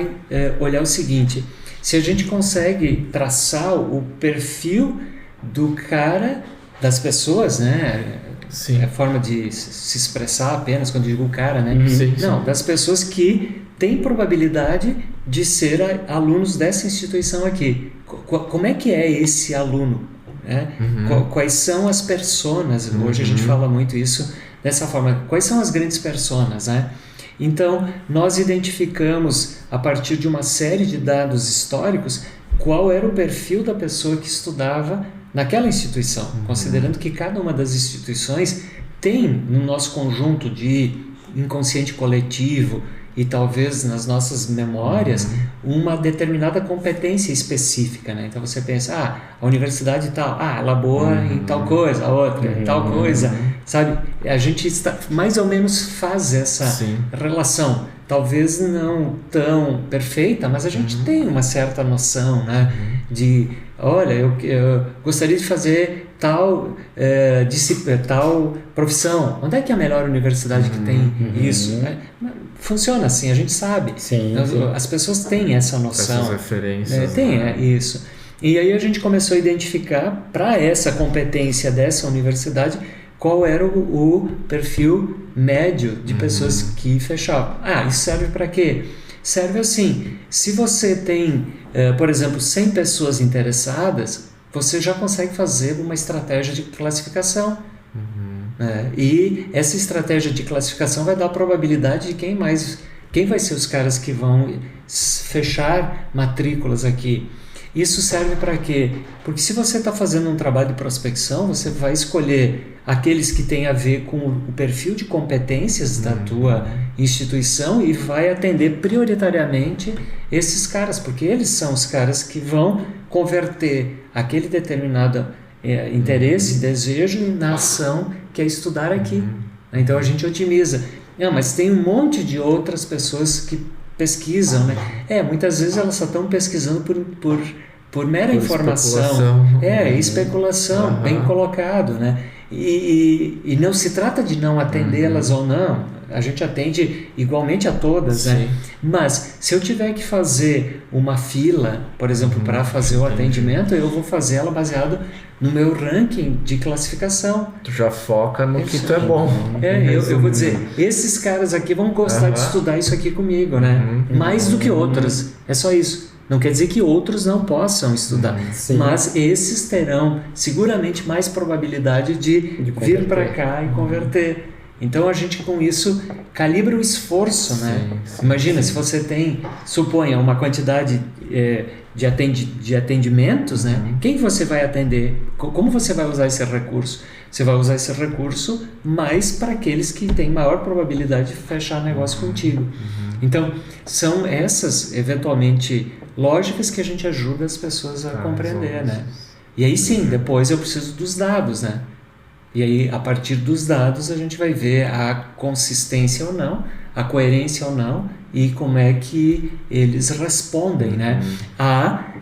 olhar o seguinte, se a gente consegue traçar o perfil do cara, das pessoas, né? Sim. É a forma de se expressar apenas quando digo o cara, né? Não, das pessoas que têm probabilidade de ser alunos dessa instituição aqui. Como é que é esse aluno? Né? Quais são as personas? Hoje a gente fala muito isso dessa forma. Quais são as grandes personas, né? Então, nós identificamos, a partir de uma série de dados históricos, qual era o perfil da pessoa que estudava naquela instituição, considerando que cada uma das instituições tem no nosso conjunto de inconsciente coletivo e talvez nas nossas memórias uma determinada competência específica, né? Então você pensa, a universidade tal, ela é boa em tal coisa, a outra em tal coisa, sabe? A gente mais ou menos faz essa relação, talvez não tão perfeita, mas a gente tem uma certa noção, né? De, olha, eu gostaria de fazer tal profissão. Onde é que é a melhor universidade que tem isso? Funciona assim, a gente sabe. As pessoas têm essa noção. Essas referências. Isso. E aí a gente começou a identificar, para essa competência dessa universidade, qual era o perfil médio de pessoas que fechavam. Isso serve para quê? Serve assim, se você tem, por exemplo, 100 pessoas interessadas, você já consegue fazer uma estratégia de classificação. E essa estratégia de classificação vai dar a probabilidade de quem vai ser os caras que vão fechar matrículas aqui. Isso serve para quê? Porque se você está fazendo um trabalho de prospecção, você vai escolher aqueles que têm a ver com o perfil de competências da tua instituição e vai atender prioritariamente esses caras, porque eles são os caras que vão converter aquele determinado interesse, desejo na ação que é estudar aqui. Então a gente otimiza. Mas tem um monte de outras pessoas que pesquisam, né? Muitas vezes elas só estão pesquisando por mera informação. Especulação, bem colocado, né? E não se trata de não atendê-las ou não. A gente atende igualmente a todas, né? Mas se eu tiver que fazer uma fila, por exemplo, para fazer o atendimento, eu vou fazer ela baseado no meu ranking de classificação. Tu já foca no que tu é bom. Eu vou dizer, esses caras aqui vão gostar de estudar isso aqui comigo, né? Mais do que outros. É só isso. Não quer dizer que outros não possam estudar, mas esses terão seguramente mais probabilidade de vir para cá e converter. Então a gente com isso calibra o esforço, né? Imagina, se você tem, suponha, uma quantidade de atendimentos, né? Quem você vai atender? Como você vai usar esse recurso? Você vai usar esse recurso mais para aqueles que têm maior probabilidade de fechar negócio contigo. Então, são essas, eventualmente, lógicas que a gente ajuda as pessoas a compreender, né? E aí sim, depois eu preciso dos dados, né? E aí, a partir dos dados, a gente vai ver a consistência ou não, a coerência ou não, e como é que eles respondem, né? A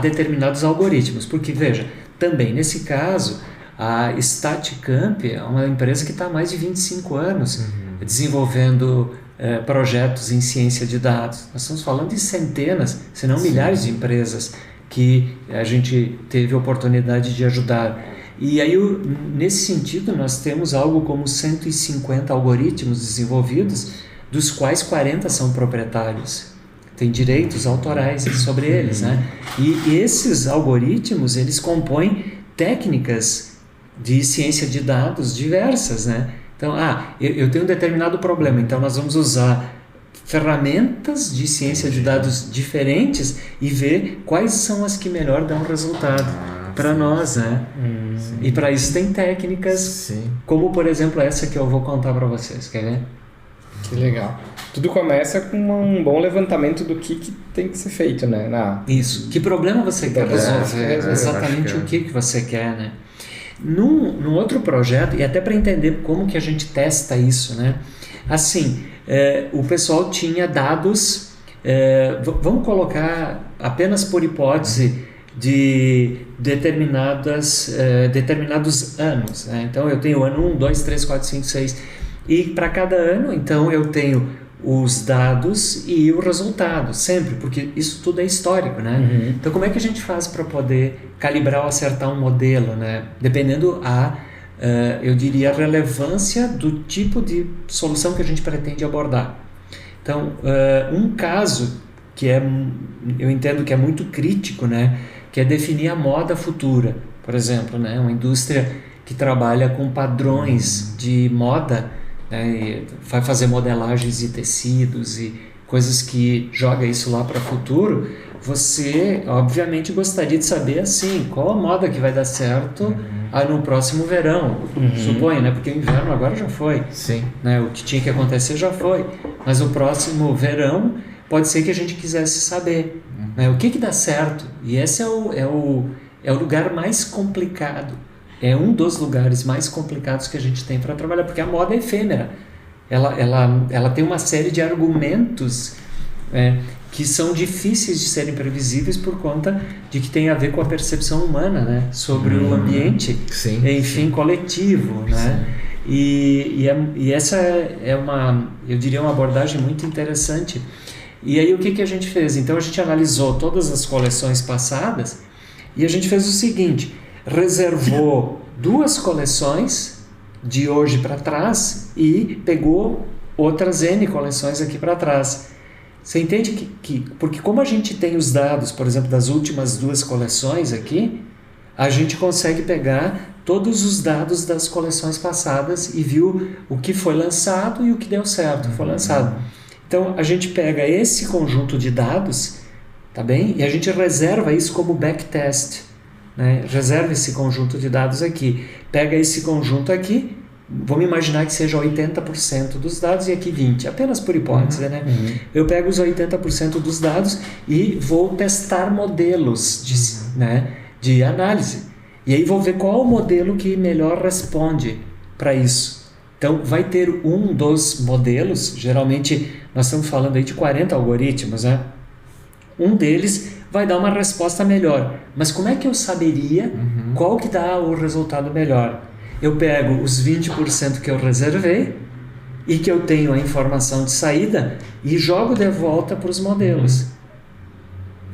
determinados algoritmos. Porque, veja, também nesse caso, a Staticamp é uma empresa que está há mais de 25 anos desenvolvendo projetos em ciência de dados. Nós estamos falando de centenas, se não milhares de empresas que a gente teve a oportunidade de ajudar. E aí, nesse sentido, nós temos algo como 150 algoritmos desenvolvidos, dos quais 40 são proprietários. Tem direitos autorais sobre eles, né? E esses algoritmos, eles compõem técnicas de ciência de dados diversas, né? Então, eu tenho um determinado problema, então nós vamos usar ferramentas de ciência de dados diferentes e ver quais são as que melhor dão resultado para nós, né? E para isso tem técnicas, como por exemplo essa que eu vou contar para vocês, quer ver? Que legal. Tudo começa com um bom levantamento do que tem que ser feito, né? Isso. Que problema você quer resolver? Exatamente o que você quer, né? Num outro projeto, e até para entender como que a gente testa isso, né? Assim, o pessoal tinha dados, vamos colocar apenas por hipótese de determinados anos, né? Então eu tenho ano 1, 2, 3, 4, 5, 6 e para cada ano, então eu tenho os dados e o resultado, sempre, porque isso tudo é histórico, né? Então como é que a gente faz para poder calibrar ou acertar um modelo, né? Dependendo eu diria, a relevância do tipo de solução que a gente pretende abordar. Então, um caso que eu entendo que é muito crítico, né? Que é definir a moda futura, por exemplo, né? Uma indústria que trabalha com padrões de moda, né? Vai fazer modelagens de tecidos e coisas que joga isso lá para o futuro. Você, obviamente, gostaria de saber, assim, qual a moda que vai dar certo no próximo verão, suponho, né? Porque o inverno agora já foi. Né? O que tinha que acontecer já foi. Mas o próximo verão pode ser que a gente quisesse saber, né? O que dá certo. E esse é o lugar mais complicado. É um dos lugares mais complicados que a gente tem para trabalhar, porque a moda é efêmera. Ela tem uma série de argumentos que são difíceis de serem previsíveis por conta de que tem a ver com a percepção humana, né? Sobre o ambiente, enfim, coletivo, né? E essa eu diria, uma abordagem muito interessante. E aí o que a gente fez? Então a gente analisou todas as coleções passadas e a gente fez o seguinte: reservou 2 coleções de hoje para trás e pegou outras N coleções aqui para trás. Você entende que porque como a gente tem os dados, por exemplo, das últimas 2 coleções aqui, a gente consegue pegar todos os dados das coleções passadas e viu o que foi lançado e o que deu certo, foi lançado. Então, a gente pega esse conjunto de dados, tá bem? E a gente reserva isso como backtest, né? Reserva esse conjunto de dados aqui. Pega esse conjunto aqui, vamos imaginar que seja 80% dos dados e aqui 20%, apenas por hipótese, né? Eu pego os 80% dos dados e vou testar modelos de análise. E aí vou ver qual o modelo que melhor responde para isso. Então, vai ter um dos modelos, geralmente nós estamos falando aí de 40 algoritmos, né? Um deles vai dar uma resposta melhor. Mas como é que eu saberia qual que dá o resultado melhor? Eu pego os 20% que eu reservei e que eu tenho a informação de saída e jogo de volta para os modelos,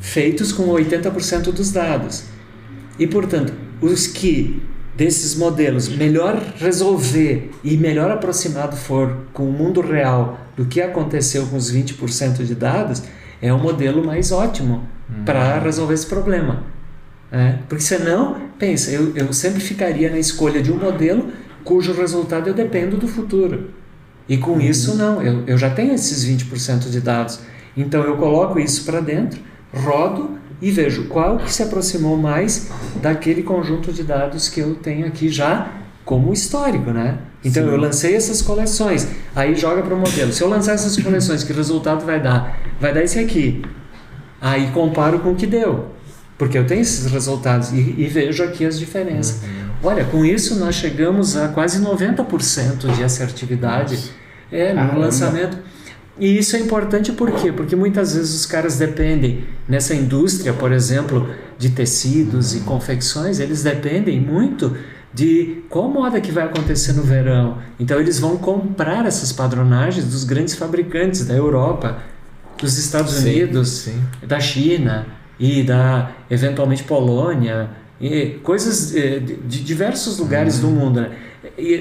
feitos com 80% dos dados. E, portanto, os que desses modelos melhor resolver e melhor aproximado for com o mundo real do que aconteceu com os 20% de dados, é o modelo mais ótimo para resolver esse problema. Porque senão, pensa, eu sempre ficaria na escolha de um modelo cujo resultado eu dependo do futuro. E com isso, não, eu já tenho esses 20% de dados. Então eu coloco isso para dentro, rodo e vejo qual que se aproximou mais daquele conjunto de dados que eu tenho aqui já como histórico, né? Então eu lancei essas coleções, aí joga para o modelo. Se eu lançar essas coleções, que resultado vai dar? Vai dar esse aqui. Aí comparo com o que deu, porque eu tenho esses resultados e vejo aqui as diferenças. Olha, com isso nós chegamos a quase 90% de assertividade no lançamento. E isso é importante por quê? Porque muitas vezes os caras dependem, nessa indústria, por exemplo, de tecidos e confecções, eles dependem muito de qual moda que vai acontecer no verão. Então eles vão comprar essas padronagens dos grandes fabricantes da Europa, dos Estados Unidos, da China e da, eventualmente, Polônia, e coisas de diversos lugares do mundo, né?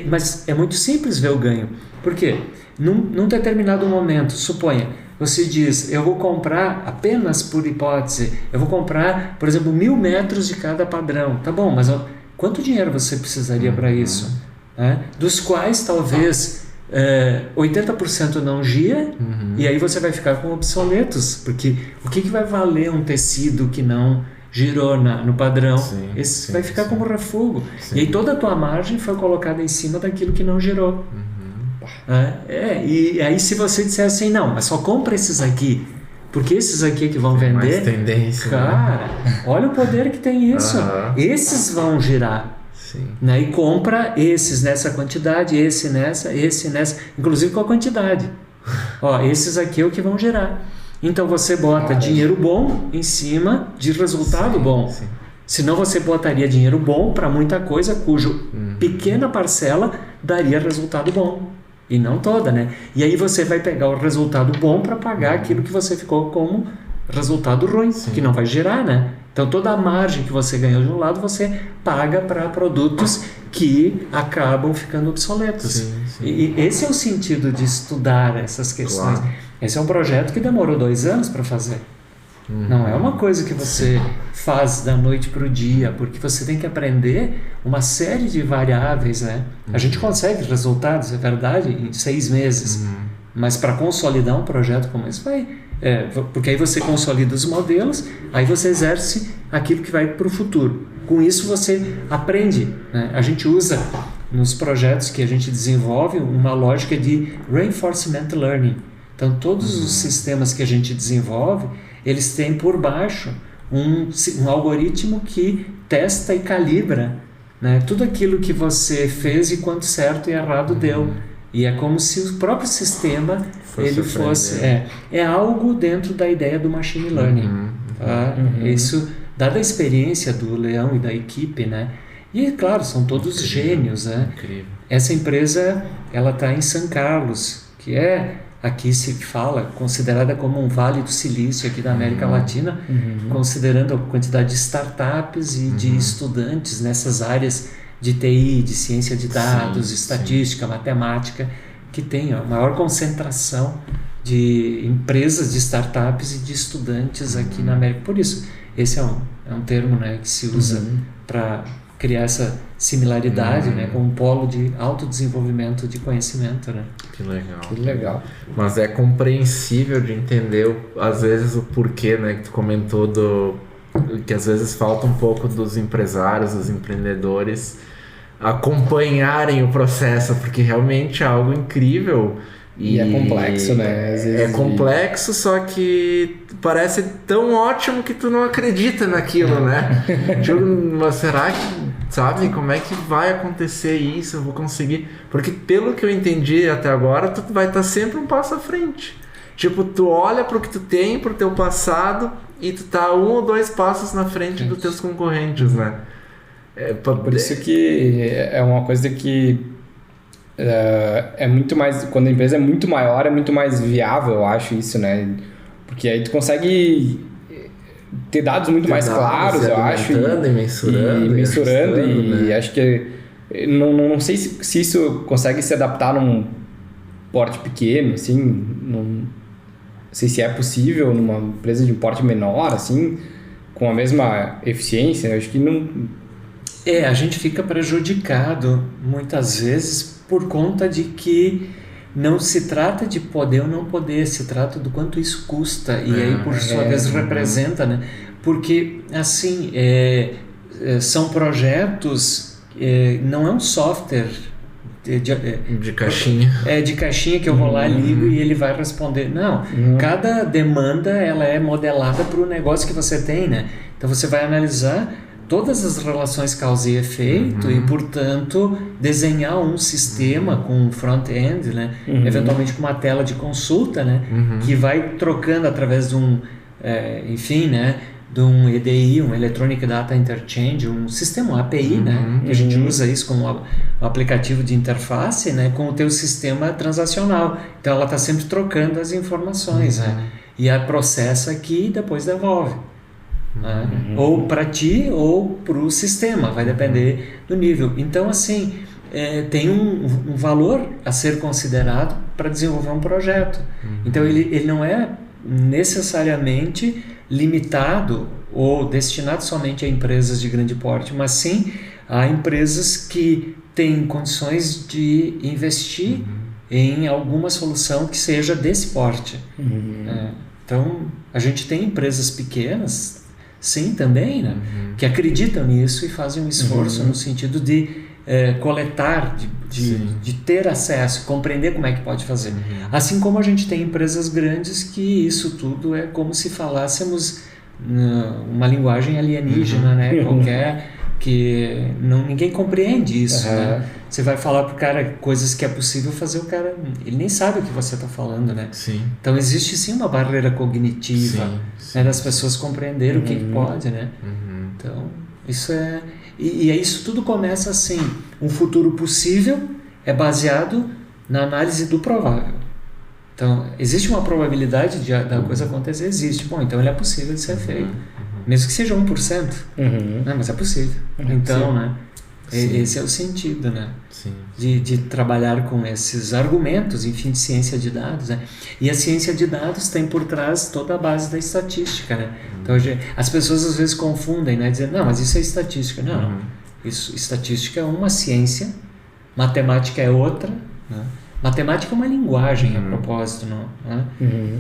Mas é muito simples ver o ganho. Por quê? Num determinado momento, suponha, você diz, eu vou comprar, apenas por hipótese, eu vou comprar, por exemplo, 1.000 metros de cada padrão. Tá bom, mas quanto dinheiro você precisaria para isso? Dos quais talvez 80% não gira, e aí você vai ficar com obsoletos, porque o que vai valer um tecido que não girou no padrão? Esse vai ficar como refúgio. E aí toda a tua margem foi colocada em cima daquilo que não girou. E aí se você disser assim, não, mas só compra esses aqui, porque esses aqui que vão vender, mais tendência, cara, olha o poder que tem isso. Esses vão girar. Né? E compra esses nessa quantidade, esse nessa, inclusive com a quantidade. Esses aqui é o que vão girar. Então você bota dinheiro bom em cima de resultado bom. Senão você botaria dinheiro bom para muita coisa cujo pequena parcela daria resultado bom. E não toda, né? E aí você vai pegar o resultado bom para pagar aquilo que você ficou como resultado ruim, que não vai gerar, né? Então toda a margem que você ganhou de um lado, você paga para produtos que acabam ficando obsoletos. E esse é o sentido de estudar essas questões. Esse é um projeto que demorou 2 anos para fazer. Não é uma coisa que você faz da noite para o dia, porque você tem que aprender uma série de variáveis, né? A gente consegue resultados, é verdade, em 6 meses, mas para consolidar um projeto como esse porque aí você consolida os modelos, aí você exerce aquilo que vai para o futuro. Com isso você aprende, né? A gente usa nos projetos que a gente desenvolve uma lógica de reinforcement learning. Então todos os sistemas que a gente desenvolve, eles têm por baixo um algoritmo que testa e calibra, né, tudo aquilo que você fez e quanto certo e errado deu. E é como se o próprio sistema fosse algo dentro da ideia do machine learning. Isso, dada a experiência do Leão e da equipe, né? E claro, são todos gênios, né? Incrível. Essa empresa, ela está em São Carlos, que aqui se fala, considerada como um vale do silício aqui da América Latina, considerando a quantidade de startups e de estudantes nessas áreas de TI, de ciência de dados, estatística, matemática, que tem a maior concentração de empresas, de startups e de estudantes aqui na América. Por isso, esse é um termo, né, que se usa para criar essa similaridade, né, com um polo de autodesenvolvimento de conhecimento, né? Que legal. Que legal. Mas é compreensível de entender, às vezes, o porquê, né, que tu comentou que às vezes falta um pouco dos empresários, dos empreendedores acompanharem o processo, porque realmente é algo incrível. E é complexo, né? Às vezes é complexo, só que parece tão ótimo que tu não acredita naquilo, né? Tipo, mas será que, sabe, como é que vai acontecer isso? Eu vou conseguir? Porque pelo que eu entendi até agora, tu vai estar sempre um passo à frente. Tipo, tu olha pro que tu tem, pro teu passado, e tu tá 1 ou 2 passos na frente dos teus concorrentes, né? Por isso que é uma coisa que é muito mais... Quando a empresa é muito maior, é muito mais viável, eu acho isso, né? Porque aí tu consegue ter dados muito mais claros, eu acho. E mensurando. E acho que... Não sei se isso consegue se adaptar num porte pequeno, assim. Não sei se é possível numa empresa de um porte menor, assim, com a mesma eficiência. Eu acho que não... A gente fica prejudicado muitas vezes por conta de que não se trata de poder ou não poder, se trata do quanto isso custa, e aí por sua vez representa, né? Porque assim, são projetos, não é um software de caixinha. De caixinha que eu vou lá, ligo e ele vai responder. Não, cada demanda ela é modelada para o negócio que você tem, né? Então você vai analisar todas as relações causa e efeito e, portanto, desenhar um sistema com um front-end, né? Eventualmente com uma tela de consulta, né? Que vai trocando através de um, né? De um EDI, um Electronic Data Interchange, um sistema, um API, né? Que a gente usa isso como um aplicativo de interface, né? Com o teu sistema transacional. Então, ela está sempre trocando as informações, né? E a processa aqui e depois devolve. Ou para ti ou para o sistema, vai depender do nível. Então, assim, tem um valor a ser considerado para desenvolver um projeto. Então, ele não é necessariamente limitado ou destinado somente a empresas de grande porte, mas sim a empresas que têm condições de investir em alguma solução que seja desse porte. Então, a gente tem empresas pequenas, sim, também, né? Que acreditam nisso e fazem um esforço no sentido de coletar, de ter acesso, compreender como é que pode fazer. Assim como a gente tem empresas grandes que isso tudo é como se falássemos uma linguagem alienígena, né? Qualquer, que ninguém compreende isso, né? Você vai falar pro cara coisas que é possível fazer, o cara, ele nem sabe o que você está falando, né? Sim. Então existe sim uma barreira cognitiva, né, das pessoas compreenderem o que pode, né? Então isso é... E isso tudo começa assim, um futuro possível é baseado na análise do provável. Então, existe uma probabilidade da coisa acontecer? Existe. Bom, então ele é possível de ser feito. Mesmo que seja 1%. Né? Mas é possível. Então, né? Esse é o sentido, né? De trabalhar com esses argumentos, enfim, de ciência de dados, né? E a ciência de dados tem por trás toda a base da estatística, né? Então, as pessoas às vezes confundem, né? Dizendo, não, mas isso é estatística. Não, estatística é uma ciência, matemática é outra, né? Matemática é uma linguagem, a propósito, não, né?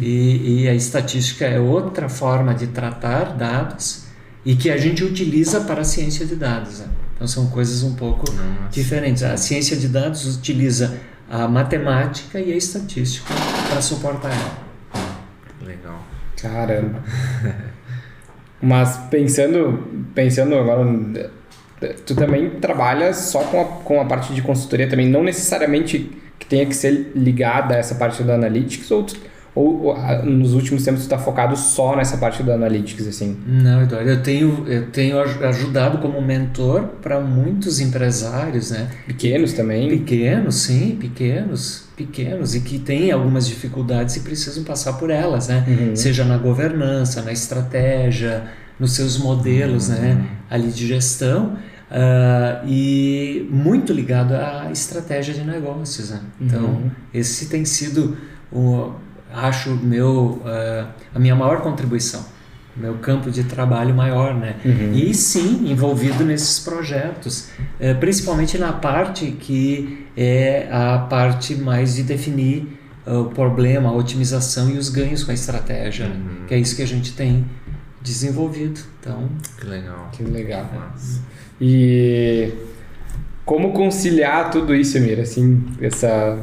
E a estatística é outra forma de tratar dados e que a gente utiliza para a ciência de dados, né? Então são coisas um pouco diferentes. A ciência de dados utiliza a matemática e a estatística para suportar ela. Legal. Caramba. Mas pensando agora, tu também trabalha só com a parte de consultoria também, não necessariamente que tenha que ser ligada a essa parte da Analytics, ou nos últimos tempos tu está focado só nessa parte da Analytics, assim? Não, Eduardo, eu tenho ajudado como mentor para muitos empresários, né? Pequenos também? Pequenos, sim, pequenos, e que têm algumas dificuldades e precisam passar por elas, né? Seja na governança, na estratégia, nos seus modelos, né? Ali de gestão, e muito ligado à estratégia de negócios, né? Então, esse tem sido acho a minha maior contribuição, meu campo de trabalho maior, né? E sim, envolvido nesses projetos, principalmente na parte que é a parte mais de definir o problema, a otimização e os ganhos com a estratégia, né? Que é isso que a gente tem desenvolvido. Então, Que legal. E como conciliar tudo isso, Emir? Assim, essa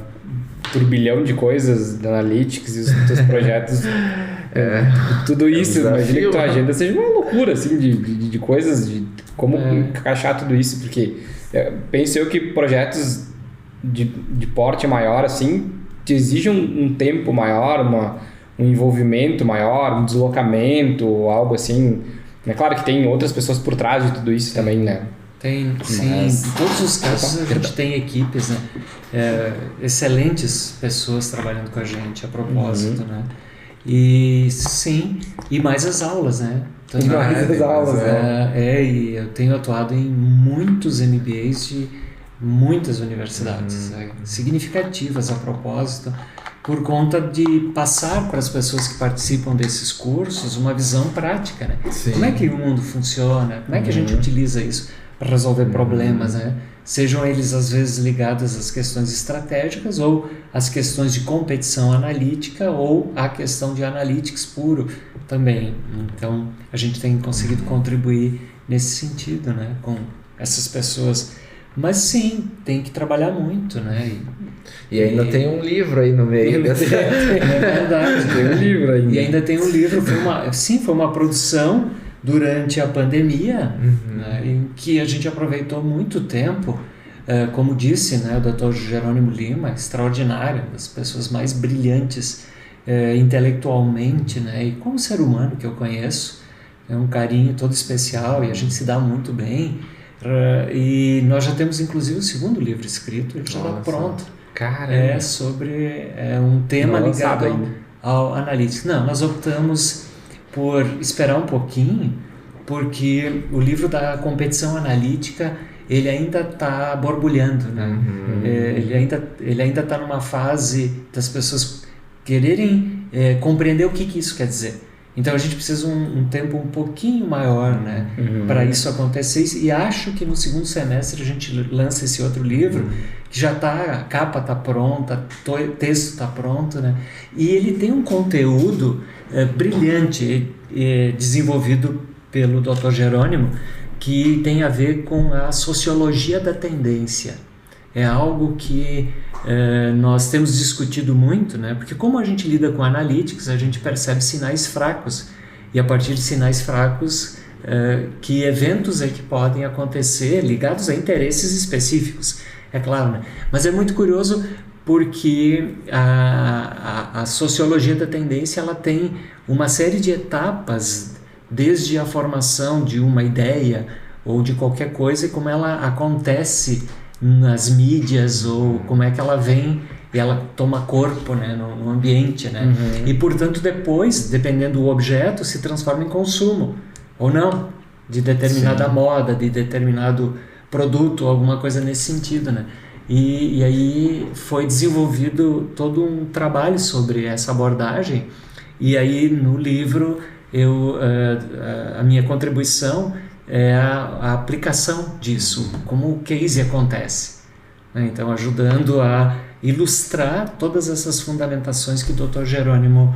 turbilhão de coisas da Analytics e os teus projetos, tudo isso, imagina que tua agenda seja uma loucura, assim, de coisas, de como encaixar tudo isso, porque penso eu que projetos de porte maior, assim, te exigem um tempo maior, um envolvimento maior, um deslocamento, algo assim. É claro que tem outras pessoas por trás de tudo isso também, né? Tem, sim. Em todos os casos a gente tem equipes, né? Excelentes pessoas trabalhando com a gente a propósito, né? E sim, e mais as aulas, né? Então, Mais as aulas, e eu tenho atuado em muitos MBAs de muitas universidades, significativas a propósito, por conta de passar para as pessoas que participam desses cursos uma visão prática, né? Sim. Como é que o mundo funciona? Como é que a gente utiliza isso para resolver problemas, né? Sejam eles às vezes ligados às questões estratégicas ou às questões de competição analítica ou à questão de analytics puro também. Então, a gente tem conseguido contribuir nesse sentido, né? Com essas pessoas. Mas sim, tem que trabalhar muito, né? E ainda tem um livro aí no meio dessa... É verdade. Tem um livro ainda. E ainda tem um livro, foi uma produção durante a pandemia, né, em que a gente aproveitou muito tempo, como disse, né, o Dr. Jerônimo Lima, extraordinário, das pessoas mais brilhantes intelectualmente, né, e como ser humano que eu conheço, é um carinho todo especial e a gente se dá muito bem. E nós já temos inclusive o segundo livro escrito, ele já está pronto. Cara, sobre um tema ligado ao analytics. Não, nós optamos por esperar um pouquinho, porque o livro da competição analítica ele ainda está borbulhando, né? Ele ainda está numa fase das pessoas quererem compreender o que isso quer dizer. Então a gente precisa um tempo um pouquinho maior, né, para isso acontecer, e acho que no segundo semestre a gente lança esse outro livro, que já a capa está pronta, o texto está pronto, né, e ele tem um conteúdo brilhante, desenvolvido pelo Dr. Jerônimo, que tem a ver com a sociologia da tendência. É algo que nós temos discutido muito, né? Porque como a gente lida com analytics, a gente percebe sinais fracos, e a partir de sinais fracos, que eventos que podem acontecer ligados a interesses específicos, é claro, né? Mas é muito curioso porque a sociologia da tendência ela tem uma série de etapas, desde a formação de uma ideia ou de qualquer coisa, e como ela acontece nas mídias, ou como é que ela vem e ela toma corpo, né, no ambiente, né? E portanto depois, dependendo do objeto, se transforma em consumo ou não, de determinada moda, de determinado produto, alguma coisa nesse sentido, né? E aí foi desenvolvido todo um trabalho sobre essa abordagem, e aí no livro a minha contribuição é a aplicação disso, como o case acontece, né? Então ajudando a ilustrar todas essas fundamentações que o Dr. Jerônimo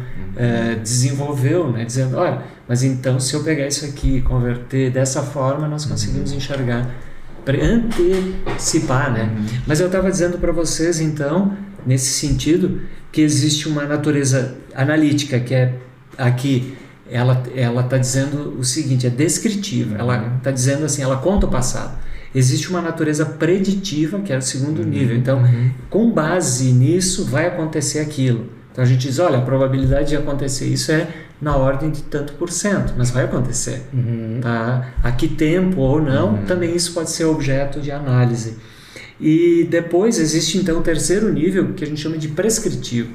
desenvolveu, né? Dizendo, olha, mas então se eu pegar isso aqui e converter dessa forma, nós conseguimos enxergar, antecipar, né? Mas eu estava dizendo para vocês então, nesse sentido, que existe uma natureza analítica, que é aqui, ela está dizendo o seguinte, é descritiva, ela está dizendo assim, ela conta o passado. Existe uma natureza preditiva, que é o segundo nível, então com base nisso vai acontecer aquilo. Então a gente diz, olha, a probabilidade de acontecer isso é na ordem de tanto por cento, mas vai acontecer. Tá? A que tempo ou não, também isso pode ser objeto de análise. E depois existe então o terceiro nível, que a gente chama de prescritivo.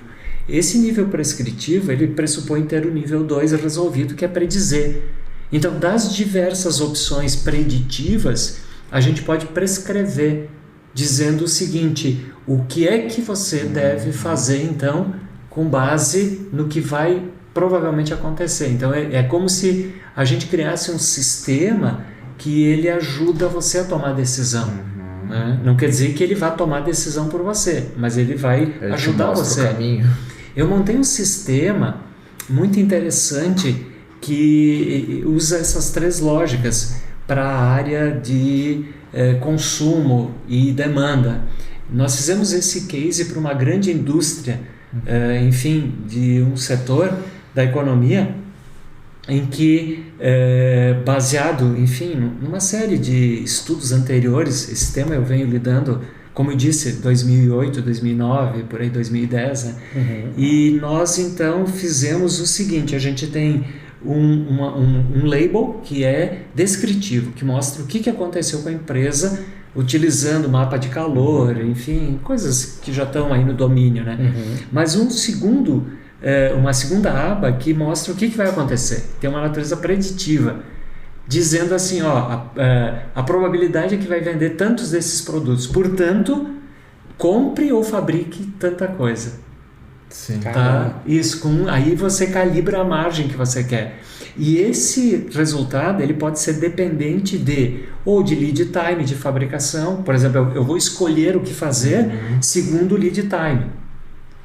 Esse nível prescritivo, ele pressupõe ter o nível 2 resolvido, que é predizer. Então, das diversas opções preditivas, a gente pode prescrever, dizendo o seguinte, o que é que você deve fazer, então, com base no que vai provavelmente acontecer. Então, é como se a gente criasse um sistema que ele ajuda você a tomar decisão. Né? Não quer dizer que ele vai tomar decisão por você, mas ele vai ajudar você. O caminho. Eu montei um sistema muito interessante que usa essas três lógicas para a área de consumo e demanda. Nós fizemos esse case para uma grande indústria, enfim, de um setor da economia, em que, baseado, enfim, numa série de estudos anteriores, esse tema eu venho lidando, como eu disse, 2008, 2009, por aí 2010, né? E nós então fizemos o seguinte, a gente tem um label que é descritivo, que mostra o que aconteceu com a empresa utilizando mapa de calor, enfim, coisas que já estão aí no domínio, né? Mas uma segunda aba que mostra o que vai acontecer. Tem uma natureza preditiva, dizendo assim, a probabilidade é que vai vender tantos desses produtos, portanto, compre ou fabrique tanta coisa. Sim. Tá? Isso, aí você calibra a margem que você quer. E esse resultado ele pode ser dependente de lead time de fabricação. Por exemplo, eu vou escolher o que fazer segundo o lead time,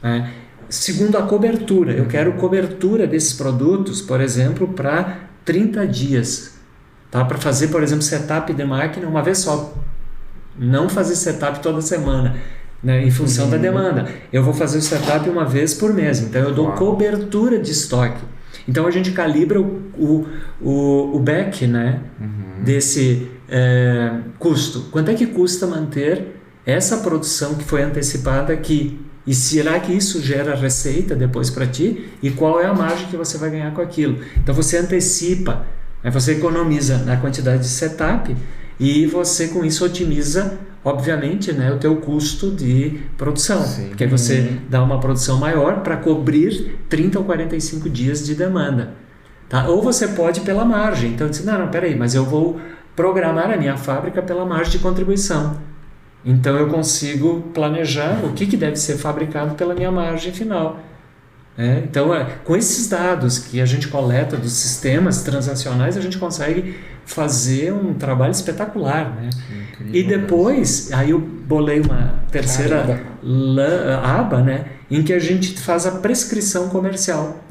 né? Segundo a cobertura. Eu quero cobertura desses produtos, por exemplo, para 30 dias. Tá? Para fazer, por exemplo, setup de máquina uma vez só. Não fazer setup toda semana, né? Em função da demanda. Eu vou fazer o setup uma vez por mês. Então eu dou cobertura de estoque. Então a gente calibra o back, né? Desse custo. Quanto é que custa manter essa produção que foi antecipada aqui? E será que isso gera receita depois para ti? E qual é a margem que você vai ganhar com aquilo? Então você antecipa, né? Você economiza na quantidade de setup e você com isso otimiza, obviamente, né, o teu custo de produção. Sim. Porque você dá uma produção maior para cobrir 30 ou 45 dias de demanda. Tá? Ou você pode pela margem. Então, diz, não, peraí, mas eu vou programar a minha fábrica pela margem de contribuição. Então, eu consigo planejar o que deve ser fabricado pela minha margem final. Então, com esses dados que a gente coleta dos sistemas transacionais, a gente consegue fazer um trabalho espetacular, né? Incrível, e depois, aí eu bolei uma terceira aba, né? Em que a gente faz a prescrição comercial.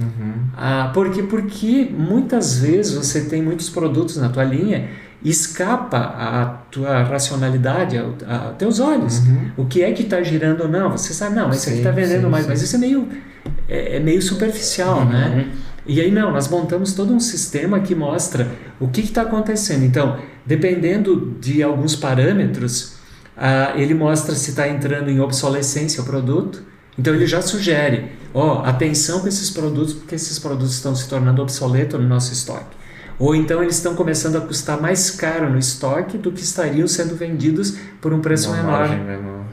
Porque muitas vezes você tem muitos produtos na tua linha, escapa a tua racionalidade, a teus olhos. O que é que está girando ou não? Você sabe, não, esse aqui está vendendo mais, mas isso é meio superficial, né? E aí nós montamos todo um sistema que mostra o que está acontecendo. Então, dependendo de alguns parâmetros, ele mostra se está entrando em obsolescência o produto. Então ele já sugere, atenção com esses produtos, porque esses produtos estão se tornando obsoletos no nosso estoque. Ou então eles estão começando a custar mais caro no estoque do que estariam sendo vendidos por um preço menor.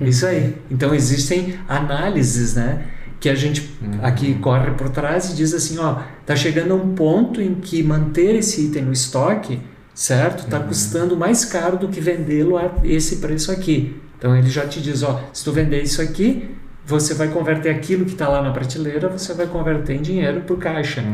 Isso aí. Então existem análises, né, que a gente aqui corre por trás e diz assim, tá chegando a um ponto em que manter esse item no estoque, certo? Tá custando mais caro do que vendê-lo a esse preço aqui. Então ele já te diz, se tu vender isso aqui, você vai converter aquilo que está lá na prateleira, você vai converter em dinheiro por caixa.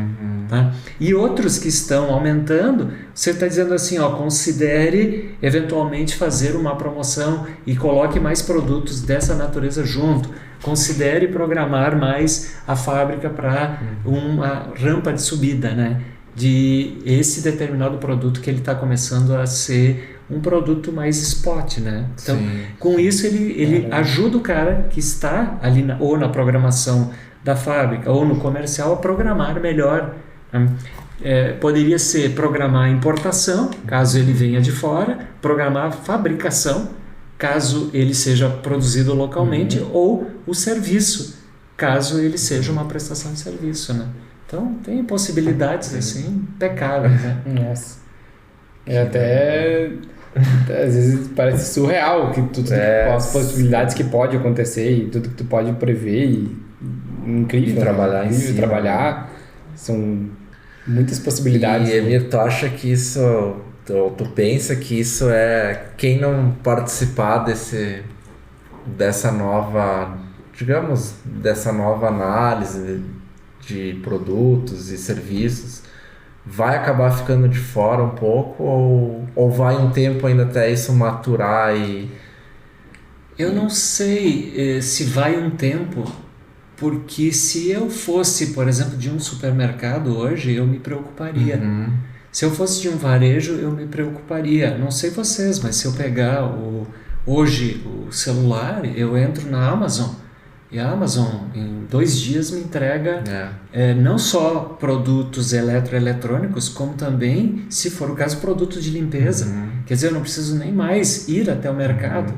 Tá? E outros que estão aumentando, você está dizendo assim, considere eventualmente fazer uma promoção e coloque mais produtos dessa natureza junto. Considere programar mais a fábrica para uma rampa de subida, né? De esse determinado produto que ele está começando a ser um produto mais spot, né? Então, com isso ele ajuda o cara que está ali ou na programação da fábrica ou no comercial a programar melhor. Poderia ser programar a importação, caso ele venha de fora, programar a fabricação, caso ele seja produzido localmente, ou o serviço, caso ele seja uma prestação de serviço, né? Então, tem possibilidades assim impecáveis, né? Nossa. Até às vezes parece surreal que tudo as possibilidades que pode acontecer e tudo que tu pode prever e incrível trabalhar são muitas possibilidades. E Emir, tu acha que isso, tu pensa que isso é quem não participar dessa nova, digamos, dessa nova análise de produtos e serviços vai acabar ficando de fora um pouco ou vai um tempo ainda até isso maturar e... Eu não sei se vai um tempo, porque se eu fosse, por exemplo, de um supermercado hoje, eu me preocuparia. Se eu fosse de um varejo, eu me preocuparia. Não sei vocês, mas se eu pegar hoje o celular, eu entro na Amazon, e a Amazon em 2 dias me entrega não só produtos eletroeletrônicos, como também, se for o caso, produtos de limpeza. Quer dizer, eu não preciso nem mais ir até o mercado.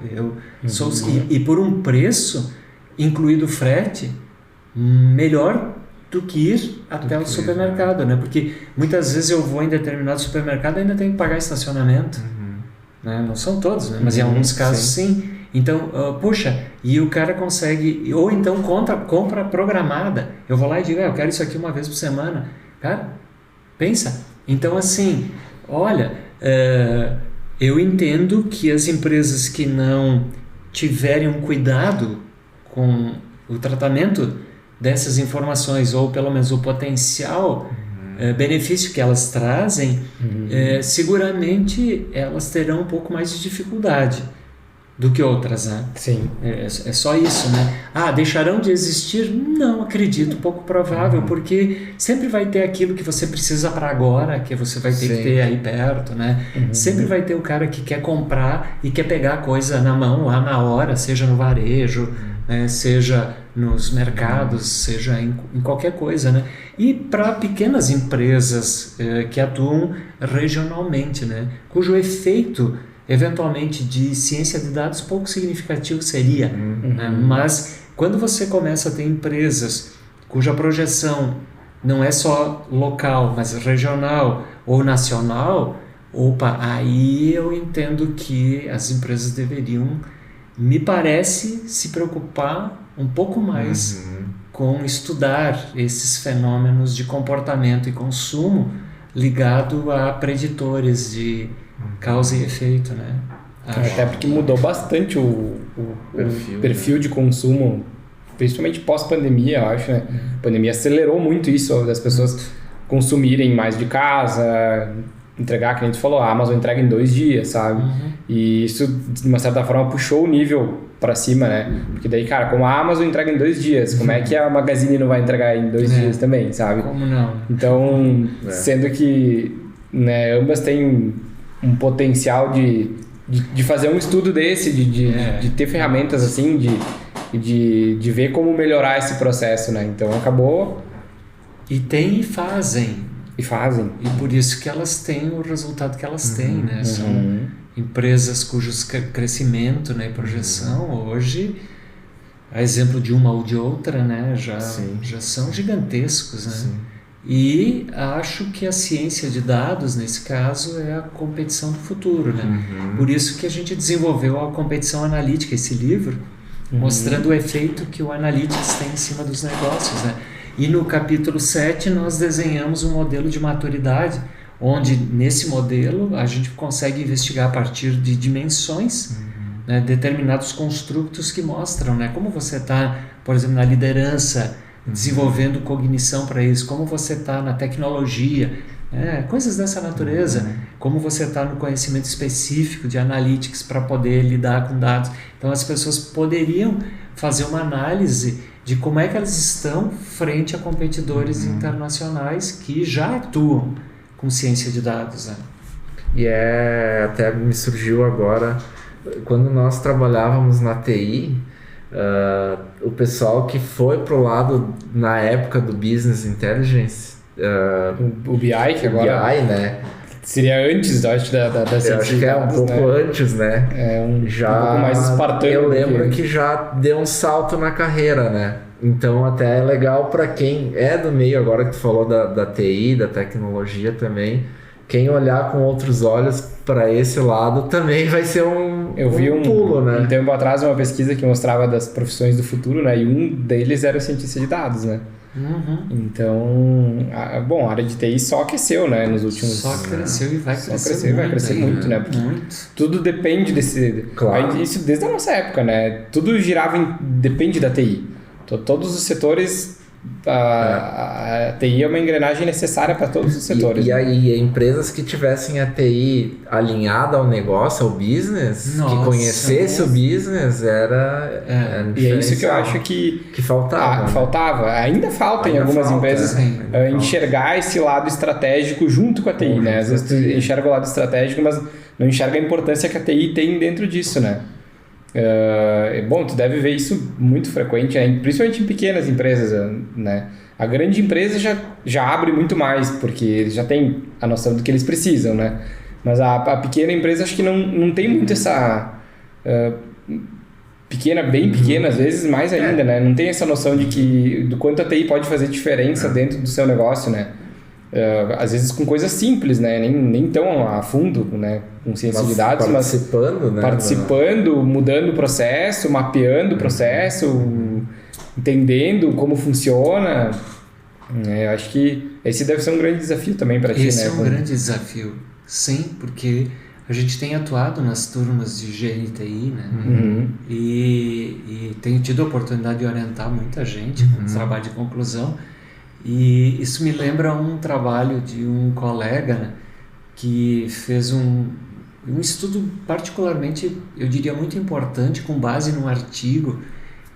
E por um preço, incluído frete, melhor do que ir até o supermercado, né? Porque muitas vezes eu vou em determinado supermercado e ainda tenho que pagar estacionamento. Né? Não são todos, né? Mas em alguns casos sim. Então, puxa, e o cara consegue, ou então compra programada. Eu vou lá e digo, eu quero isso aqui uma vez por semana. Cara, pensa. Então, assim, olha, eu entendo que as empresas que não tiverem um cuidado com o tratamento dessas informações, ou pelo menos o potencial benefício que elas trazem, seguramente elas terão um pouco mais de dificuldade do que outras, né? Sim. É só isso, né? Deixarão de existir? Não, acredito, pouco provável, porque sempre vai ter aquilo que você precisa para agora, que você vai ter que ter aí perto, né? Sempre vai ter o cara que quer comprar e quer pegar a coisa na mão, lá na hora, seja no varejo, seja nos mercados, seja em qualquer coisa, né? E para pequenas empresas que atuam regionalmente, né? Cujo efeito eventualmente de ciência de dados pouco significativo seria, né? Mas quando você começa a ter empresas cuja projeção não é só local, mas regional ou nacional, aí eu entendo que as empresas deveriam, me parece, se preocupar um pouco mais com estudar esses fenômenos de comportamento e consumo ligado a preditores de causa e efeito, né? Até porque mudou bastante o perfil de consumo, principalmente pós-pandemia, eu acho, né? A pandemia acelerou muito isso, das pessoas consumirem mais de casa, entregar, que a gente falou, a Amazon entrega em 2 dias, sabe? E isso, de uma certa forma, puxou o nível para cima, né? Porque daí, cara, como a Amazon entrega em 2 dias, como é que a Magazine não vai entregar em 2 dias também, sabe? Como não? Então, sendo que, né, ambas têm um potencial de fazer um estudo desse, de ter ferramentas assim, de ver como melhorar esse processo, né? Então acabou... E tem e fazem. E fazem. E por isso que elas têm o resultado que elas têm, né? São empresas cujos crescimento, né, e projeção hoje, a exemplo de uma ou de outra, né, já são gigantescos, né? E acho que a ciência de dados, nesse caso, é a competição do futuro, né? Por isso que a gente desenvolveu a competição analítica, esse livro, mostrando o efeito que o Analytics tem em cima dos negócios, né? E no capítulo 7 nós desenhamos um modelo de maturidade, onde nesse modelo a gente consegue investigar a partir de dimensões, né, determinados construtos que mostram, né, como você está, por exemplo, na liderança, desenvolvendo cognição para isso, como você está na tecnologia, coisas dessa natureza, como você está no conhecimento específico de analytics para poder lidar com dados. Então as pessoas poderiam fazer uma análise de como é que elas estão frente a competidores internacionais que já atuam com ciência de dados, né? E até me surgiu agora, quando nós trabalhávamos na TI, o pessoal que foi pro lado, na época do Business Intelligence, o BI, que agora... BI, né? Seria antes, acho, da ciência. Eu acho que é um pouco antes, né? Um pouco mais espartano. Eu lembro que já deu um salto na carreira, né? Então até é legal para quem é do meio, agora que tu falou da TI, da tecnologia também, quem olhar com outros olhos para esse lado também vai ser um pulo, né? Um tempo atrás uma pesquisa que mostrava das profissões do futuro, né? E um deles era o cientista de dados, né? Então, a área de TI só aqueceu, né? Nos últimos... Só cresceu e vai crescer muito. Só cresceu e vai crescer muito, né? Porque tudo depende desse... Claro. Isso desde a nossa época, né? Tudo depende da TI. Todos os setores... A TI é uma engrenagem necessária para todos os setores. E aí, empresas que tivessem a TI alinhada ao negócio, ao business, que conhecesse o business, era e é isso que eu acho que faltava. Faltava. Ainda falta em algumas empresas enxergar esse lado estratégico junto com a TI, né? Às vezes tu enxerga o lado estratégico, mas não enxerga a importância que a TI tem dentro disso, né? Bom, tu deve ver isso muito frequente, né? Principalmente em pequenas empresas, né? A grande empresa já abre muito mais, porque eles já têm a noção do que eles precisam, né? Mas a pequena empresa acho que não tem muito essa pequena, bem pequena, às vezes mais ainda, né? Não tem essa noção do quanto a TI pode fazer diferença dentro do seu negócio, né? Às vezes com coisas simples, né? Nem tão a fundo, né? Com ciência de dados, participando, mudando o processo, mapeando o processo, entendendo como funciona. Eu acho que esse deve ser um grande desafio também para ti, né? Esse é um grande desafio, sim, porque a gente tem atuado nas turmas de GNTI, né? E tenho tido a oportunidade de orientar muita gente no trabalho de conclusão. E isso me lembra um trabalho de um colega, né, que fez um estudo particularmente, eu diria, muito importante, com base num artigo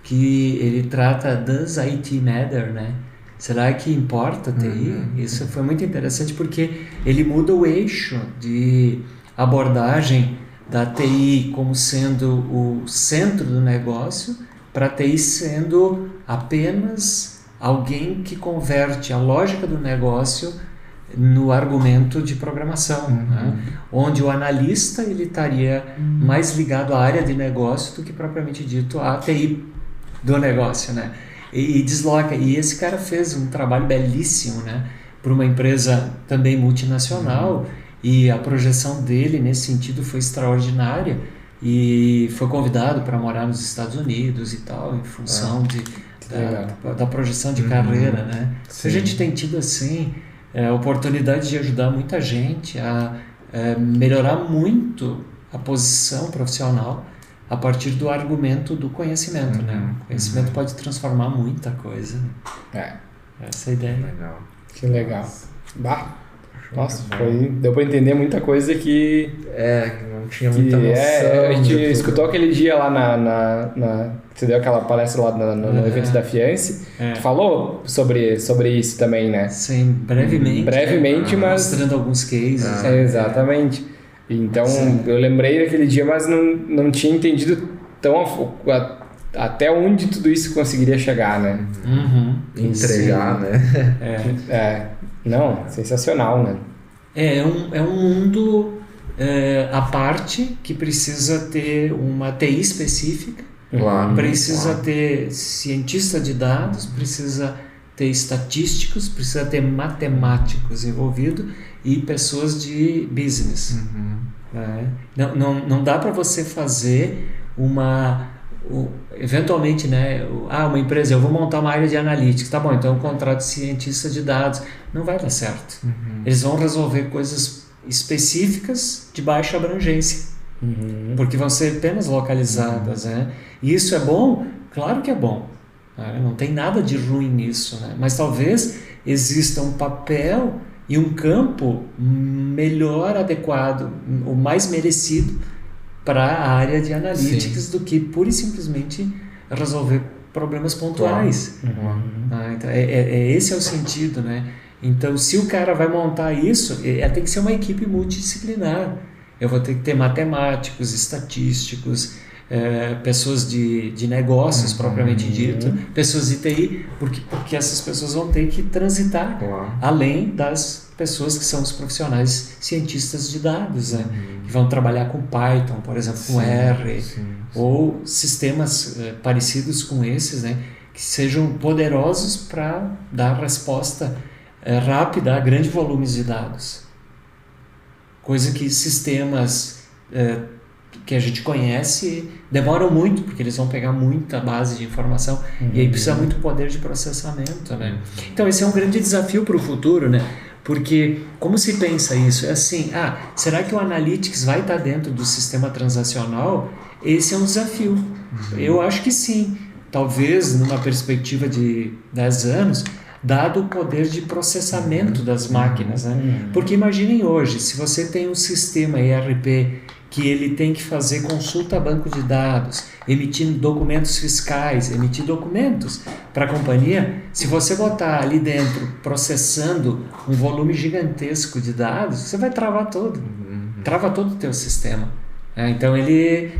que ele trata Does IT Matter, né? Será que importa a TI? Isso foi muito interessante porque ele muda o eixo de abordagem da TI como sendo o centro do negócio para a TI sendo apenas alguém que converte a lógica do negócio no argumento de programação, né? Onde o analista ele estaria mais ligado à área de negócio do que propriamente dito à TI do negócio, né? E desloca. E esse cara fez um trabalho belíssimo, né? Para uma empresa também multinacional e a projeção dele nesse sentido foi extraordinária e foi convidado para morar nos Estados Unidos e tal, em função da projeção de carreira, né? A gente tem tido assim a oportunidade de ajudar muita gente a melhorar muito a posição profissional a partir do argumento do conhecimento, né? O conhecimento pode transformar muita coisa. Essa é a ideia. Legal. Que legal. Nossa, deu para entender muita coisa que não tinha muita noção. A gente escutou aquele dia lá você deu aquela palestra lá no evento da Fiance. Tu falou sobre isso também, né? Sim, brevemente, mas mostrando alguns cases. Exatamente. Então, eu lembrei daquele dia, mas não tinha entendido até onde tudo isso conseguiria chegar, né? Entregar, né? Não, sensacional, né? É um mundo à parte que precisa ter uma TI específica, precisa ter cientista de dados, precisa ter estatísticos, precisa ter matemáticos envolvidos e pessoas de business. Não dá para você fazer eventualmente, né, uma empresa, eu vou montar uma área de analytics, tá bom, então eu contrato cientista de dados, não vai dar certo. Eles vão resolver coisas específicas de baixa abrangência, porque vão ser apenas localizadas, né? E isso é bom? Claro que é bom, né? Não tem nada de ruim nisso, né? Mas talvez exista um papel e um campo melhor adequado, o mais merecido para a área de analytics do que pura e simplesmente resolver problemas pontuais. Então, esse é o sentido, né? Então, se o cara vai montar isso, tem que ser uma equipe multidisciplinar. Eu vou ter que ter matemáticos, estatísticos, pessoas de negócios propriamente dito, pessoas de TI, porque essas pessoas vão ter que transitar além das pessoas que são os profissionais cientistas de dados, né? Que vão trabalhar com Python, por exemplo, com R, ou sistemas parecidos com esses, né? Que sejam poderosos para dar resposta rápida a grandes volumes de dados. Coisa que sistemas que a gente conhece demoram muito, porque eles vão pegar muita base de informação e aí precisa muito poder de processamento, né? Então esse é um grande desafio para o futuro, né? Porque como se pensa isso? É assim, será que o Analytics vai estar dentro do sistema transacional? Esse é um desafio. Eu acho que sim. Talvez numa perspectiva de 10 anos, dado o poder de processamento das máquinas, né? Porque imaginem hoje, se você tem um sistema ERP que ele tem que fazer consulta a banco de dados, emitindo documentos fiscais, emitir documentos para a companhia, se você botar ali dentro processando um volume gigantesco de dados, você vai travar todo. Trava todo o teu sistema. Então ele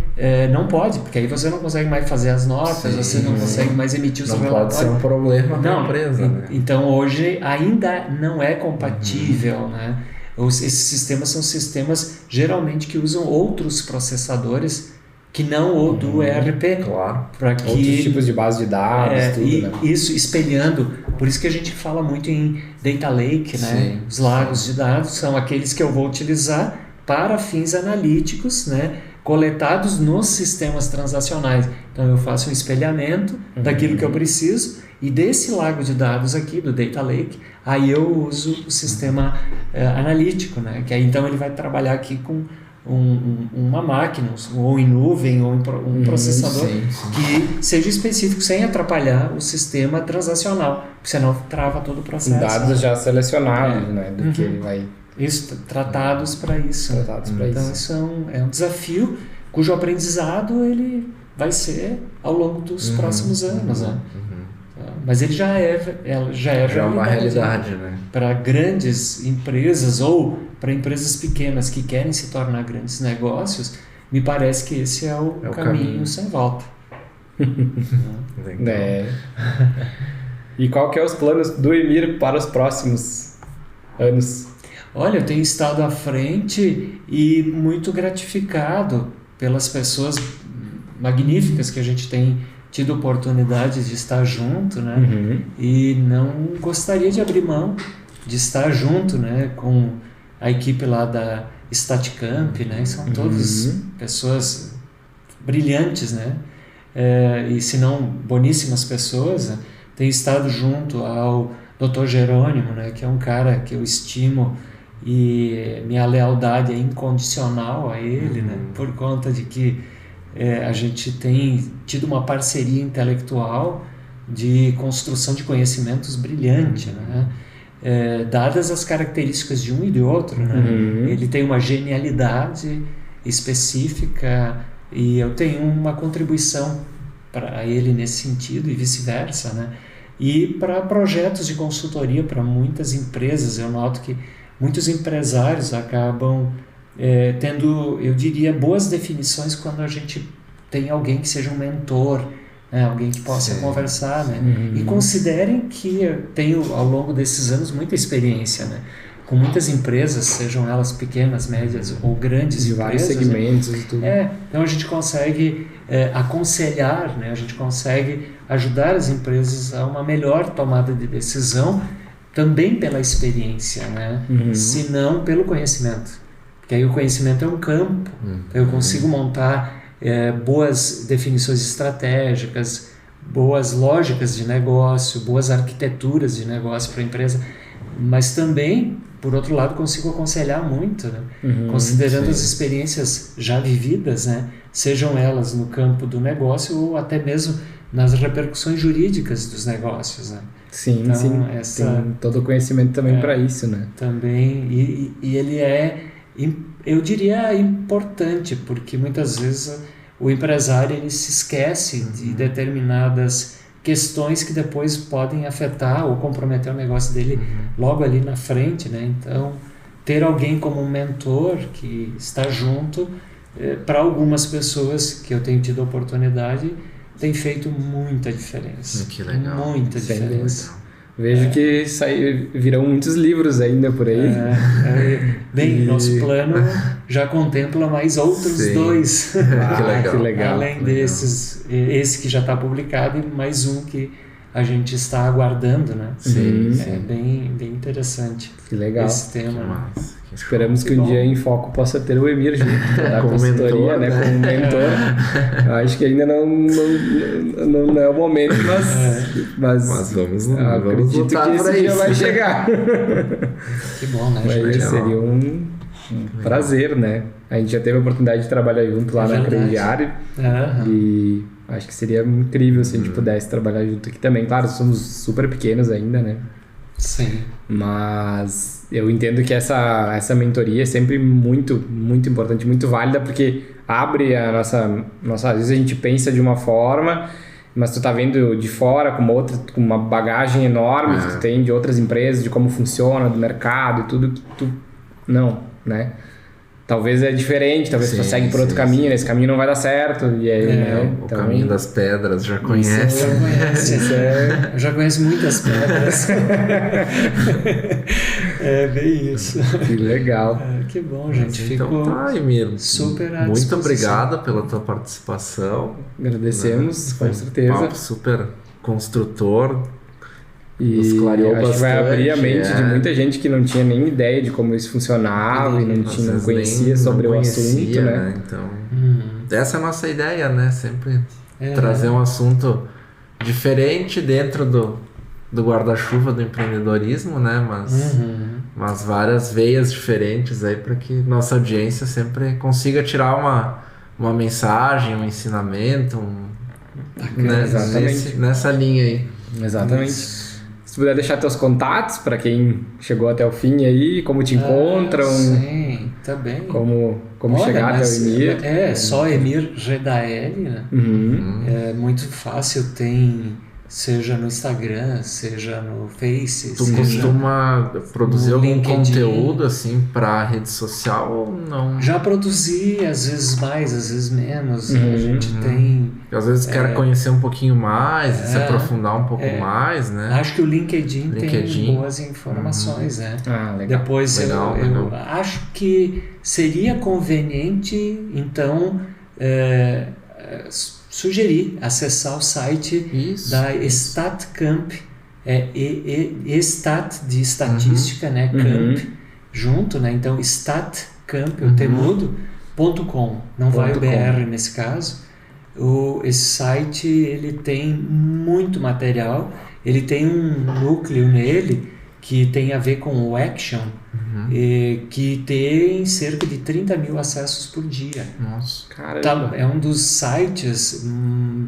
não pode, porque aí você não consegue mais fazer as notas, você não consegue mais emitir os relatórios. Não pode ser um problema para a empresa. Né? Então hoje ainda não é compatível, né? Esses sistemas são sistemas geralmente que usam outros processadores que não o do ERP. Claro. Outros tipos de base de dados, tudo, né? Isso, espelhando. Por isso que a gente fala muito em Data Lake, né? Os lagos de dados são aqueles que eu vou utilizar para fins analíticos, né? Coletados nos sistemas transacionais. Então eu faço um espelhamento daquilo que eu preciso e desse lago de dados aqui, do Data Lake, aí eu uso o sistema analítico, né? Que aí então ele vai trabalhar aqui com uma máquina, ou em nuvem, ou um processador que seja específico, sem atrapalhar o sistema transacional, porque senão trava todo o processo. Dados já selecionados, né? Do que ele vai... Isso, tratados para isso. Então isso é um desafio cujo aprendizado ele vai ser ao longo dos próximos anos, né? Mas ele já é uma realidade, né? Para grandes empresas ou para empresas pequenas que querem se tornar grandes negócios, me parece que esse é o caminho sem volta. E qual que é os planos do Emir para os próximos anos? Olha, eu tenho estado à frente e muito gratificado pelas pessoas magníficas que a gente tem tido oportunidade de estar junto, né? E não gostaria de abrir mão de estar junto, né? Com a equipe lá da Staticamp, né? São todas pessoas brilhantes, né? E se não boníssimas pessoas, né? Tenho estado junto ao Dr. Jerônimo, né? Que é um cara que eu estimo e minha lealdade é incondicional a ele, né? Por conta de que a gente tem tido uma parceria intelectual de construção de conhecimentos brilhante, né? Dadas as características de um e de outro, né? Ele tem uma genialidade específica e eu tenho uma contribuição para ele nesse sentido e vice-versa, né? E para projetos de consultoria para muitas empresas, eu noto que muitos empresários acabam tendo, eu diria, boas definições quando a gente tem alguém que seja um mentor, né? Alguém que possa conversar, né? E considerem que eu tenho, ao longo desses anos, muita experiência, né? Com muitas empresas, sejam elas pequenas, médias ou grandes de empresas. Vários segmentos né? e tudo. Então a gente consegue aconselhar, né? A gente consegue ajudar as empresas a uma melhor tomada de decisão, também pela experiência, né? Se não pelo conhecimento. Porque aí o conhecimento é um campo. Eu consigo montar boas definições estratégicas, boas lógicas de negócio, boas arquiteturas de negócio para a empresa, mas também, por outro lado, consigo aconselhar muito, né? Considerando as experiências já vividas, né? Sejam elas no campo do negócio ou até mesmo nas repercussões jurídicas dos negócios, né? Sim, então, tem todo o conhecimento também para isso, né? Também, e ele eu diria, importante, porque muitas vezes o empresário ele se esquece de determinadas questões que depois podem afetar ou comprometer o negócio dele logo ali na frente, né? Então, ter alguém como um mentor que está junto, para algumas pessoas que eu tenho tido a oportunidade, tem feito muita diferença. Que legal. Muita diferença. Vejo que virão muitos livros ainda por aí. Bem, nosso plano já contempla mais outros 2. Que legal. Além desses, esse que já está publicado e mais um que a gente está aguardando, né? Sim. Bem interessante. Que legal. Esse tema. Esperamos que um dia em Foco possa ter o Emir junto da consultoria, né? Como mentor. Eu acho que ainda não é o momento, mas vamos acredito que esse dia vai chegar. Que bom, né? Mas seria um prazer, né? A gente já teve a oportunidade de trabalhar junto lá na Crediário e acho que seria incrível se a gente pudesse trabalhar junto aqui também. Claro, somos super pequenos ainda, né? Sim. Mas eu entendo que essa mentoria é sempre muito, muito importante, muito válida, porque abre a nossa... Às vezes a gente pensa de uma forma, mas tu tá vendo de fora com uma bagagem enorme que tu tem de outras empresas, de como funciona, do mercado e tudo, que tu... Não, né? talvez é diferente, talvez Sim, tu segue por outro caminho, esse caminho não vai dar certo, e aí, né? O Então, caminho das pedras, já conhece. Eu já conheço muitas pedras. É bem isso. Que legal. Que bom, gente. Então Fico tá, Emir. super à Muito disposição. obrigado pela tua participação. Agradecemos, com certeza. Um papo super construtor. E esclareou acho que vai abrir a bastante, mente de muita gente que não tinha nem ideia de como isso funcionava e não conhecia sobre o assunto, né? Então, essa é a nossa ideia, né? Sempre trazer um assunto diferente dentro do guarda-chuva do empreendedorismo, né? Mas várias veias diferentes aí para que nossa audiência sempre consiga tirar uma mensagem, um ensinamento, né? Exatamente. Nessa linha aí. Exatamente. Se puder deixar teus contatos para quem chegou até o fim aí, como te encontram, sim, tá bem. como chegar até o Emir. Só Emir Redaeli, né? É muito fácil, tem seja no Instagram, seja no Face. Tu costuma produzir algum LinkedIn. conteúdo assim para rede social ou não? Já produzi, às vezes mais, às vezes menos. A gente tem... Às vezes quer conhecer um pouquinho mais, se aprofundar um pouco mais, né? Acho que o LinkedIn tem boas informações, né? Ah, legal. Depois legal. Eu acho que seria conveniente, então, sugerir acessar o site da StatCamp, Stat de estatística, né? Camp, junto, né? Então, StatCamp, o temudo.com, não vai o BR nesse caso. Esse site, ele tem muito material, ele tem um núcleo nele que tem a ver com o Action, que tem cerca de 30 mil acessos por dia. Nossa, caramba. É um dos sites,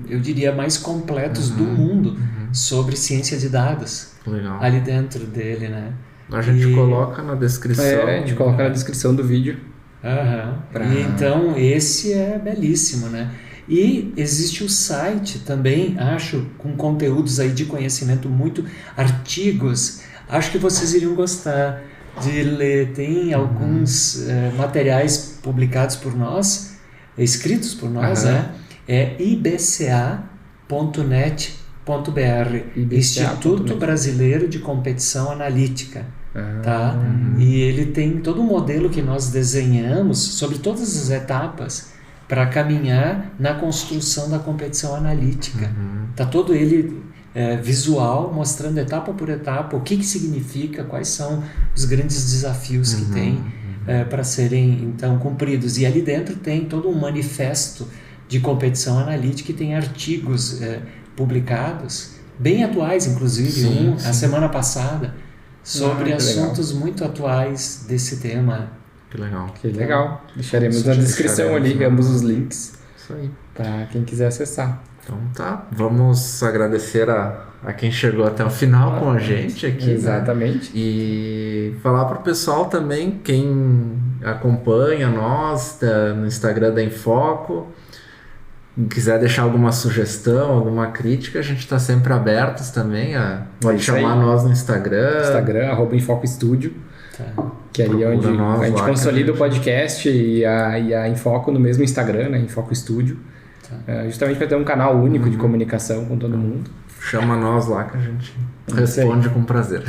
eu diria, mais completos do mundo sobre ciência de dados. Legal. Ali dentro dele, né? A gente coloca na descrição. A gente coloca na descrição do vídeo. E então, esse é belíssimo, né? E existe o site também, acho, com conteúdos aí de conhecimento, artigos. Acho que vocês iriam gostar de ler. Tem alguns materiais publicados por nós, escritos por nós, é ibca.net.br, Instituto Brasileiro de Competição Analítica. Tá? E ele tem todo um modelo que nós desenhamos sobre todas as etapas para caminhar na construção da competição analítica. Tá todo ele visual, mostrando etapa por etapa o que significa, quais são os grandes desafios que tem para serem então cumpridos. E ali dentro tem todo um manifesto de competição analítica e tem artigos publicados, bem atuais, inclusive, a semana passada, sobre assuntos muito atuais desse tema. Que legal. Deixaremos na descrição ali ambos os links. Isso aí. Para quem quiser acessar. Então tá, vamos agradecer a quem chegou até o final com a gente aqui. Exatamente. Né? E falar pro pessoal também, quem acompanha nós no Instagram da Infoco, quiser deixar alguma sugestão, alguma crítica, a gente está sempre abertos também. Pode chamar nós no Instagram. @InfocoStudio. Que aí é onde a gente consolida o podcast e a Infoco no mesmo Instagram, né? Infoco Studio. Justamente para ter um canal único de comunicação com todo mundo. Chama nós lá que a gente responde com prazer.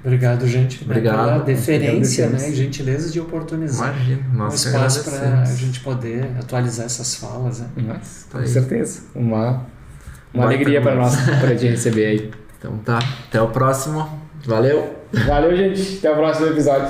Obrigado, gente, Obrigado pela deferência, né, e gentileza de oportunizar um espaço para a gente poder atualizar essas falas. Né? Com certeza. Uma alegria para nós poder te receber aí. Então tá, até o próximo. Valeu! Valeu, gente. Até o próximo episódio.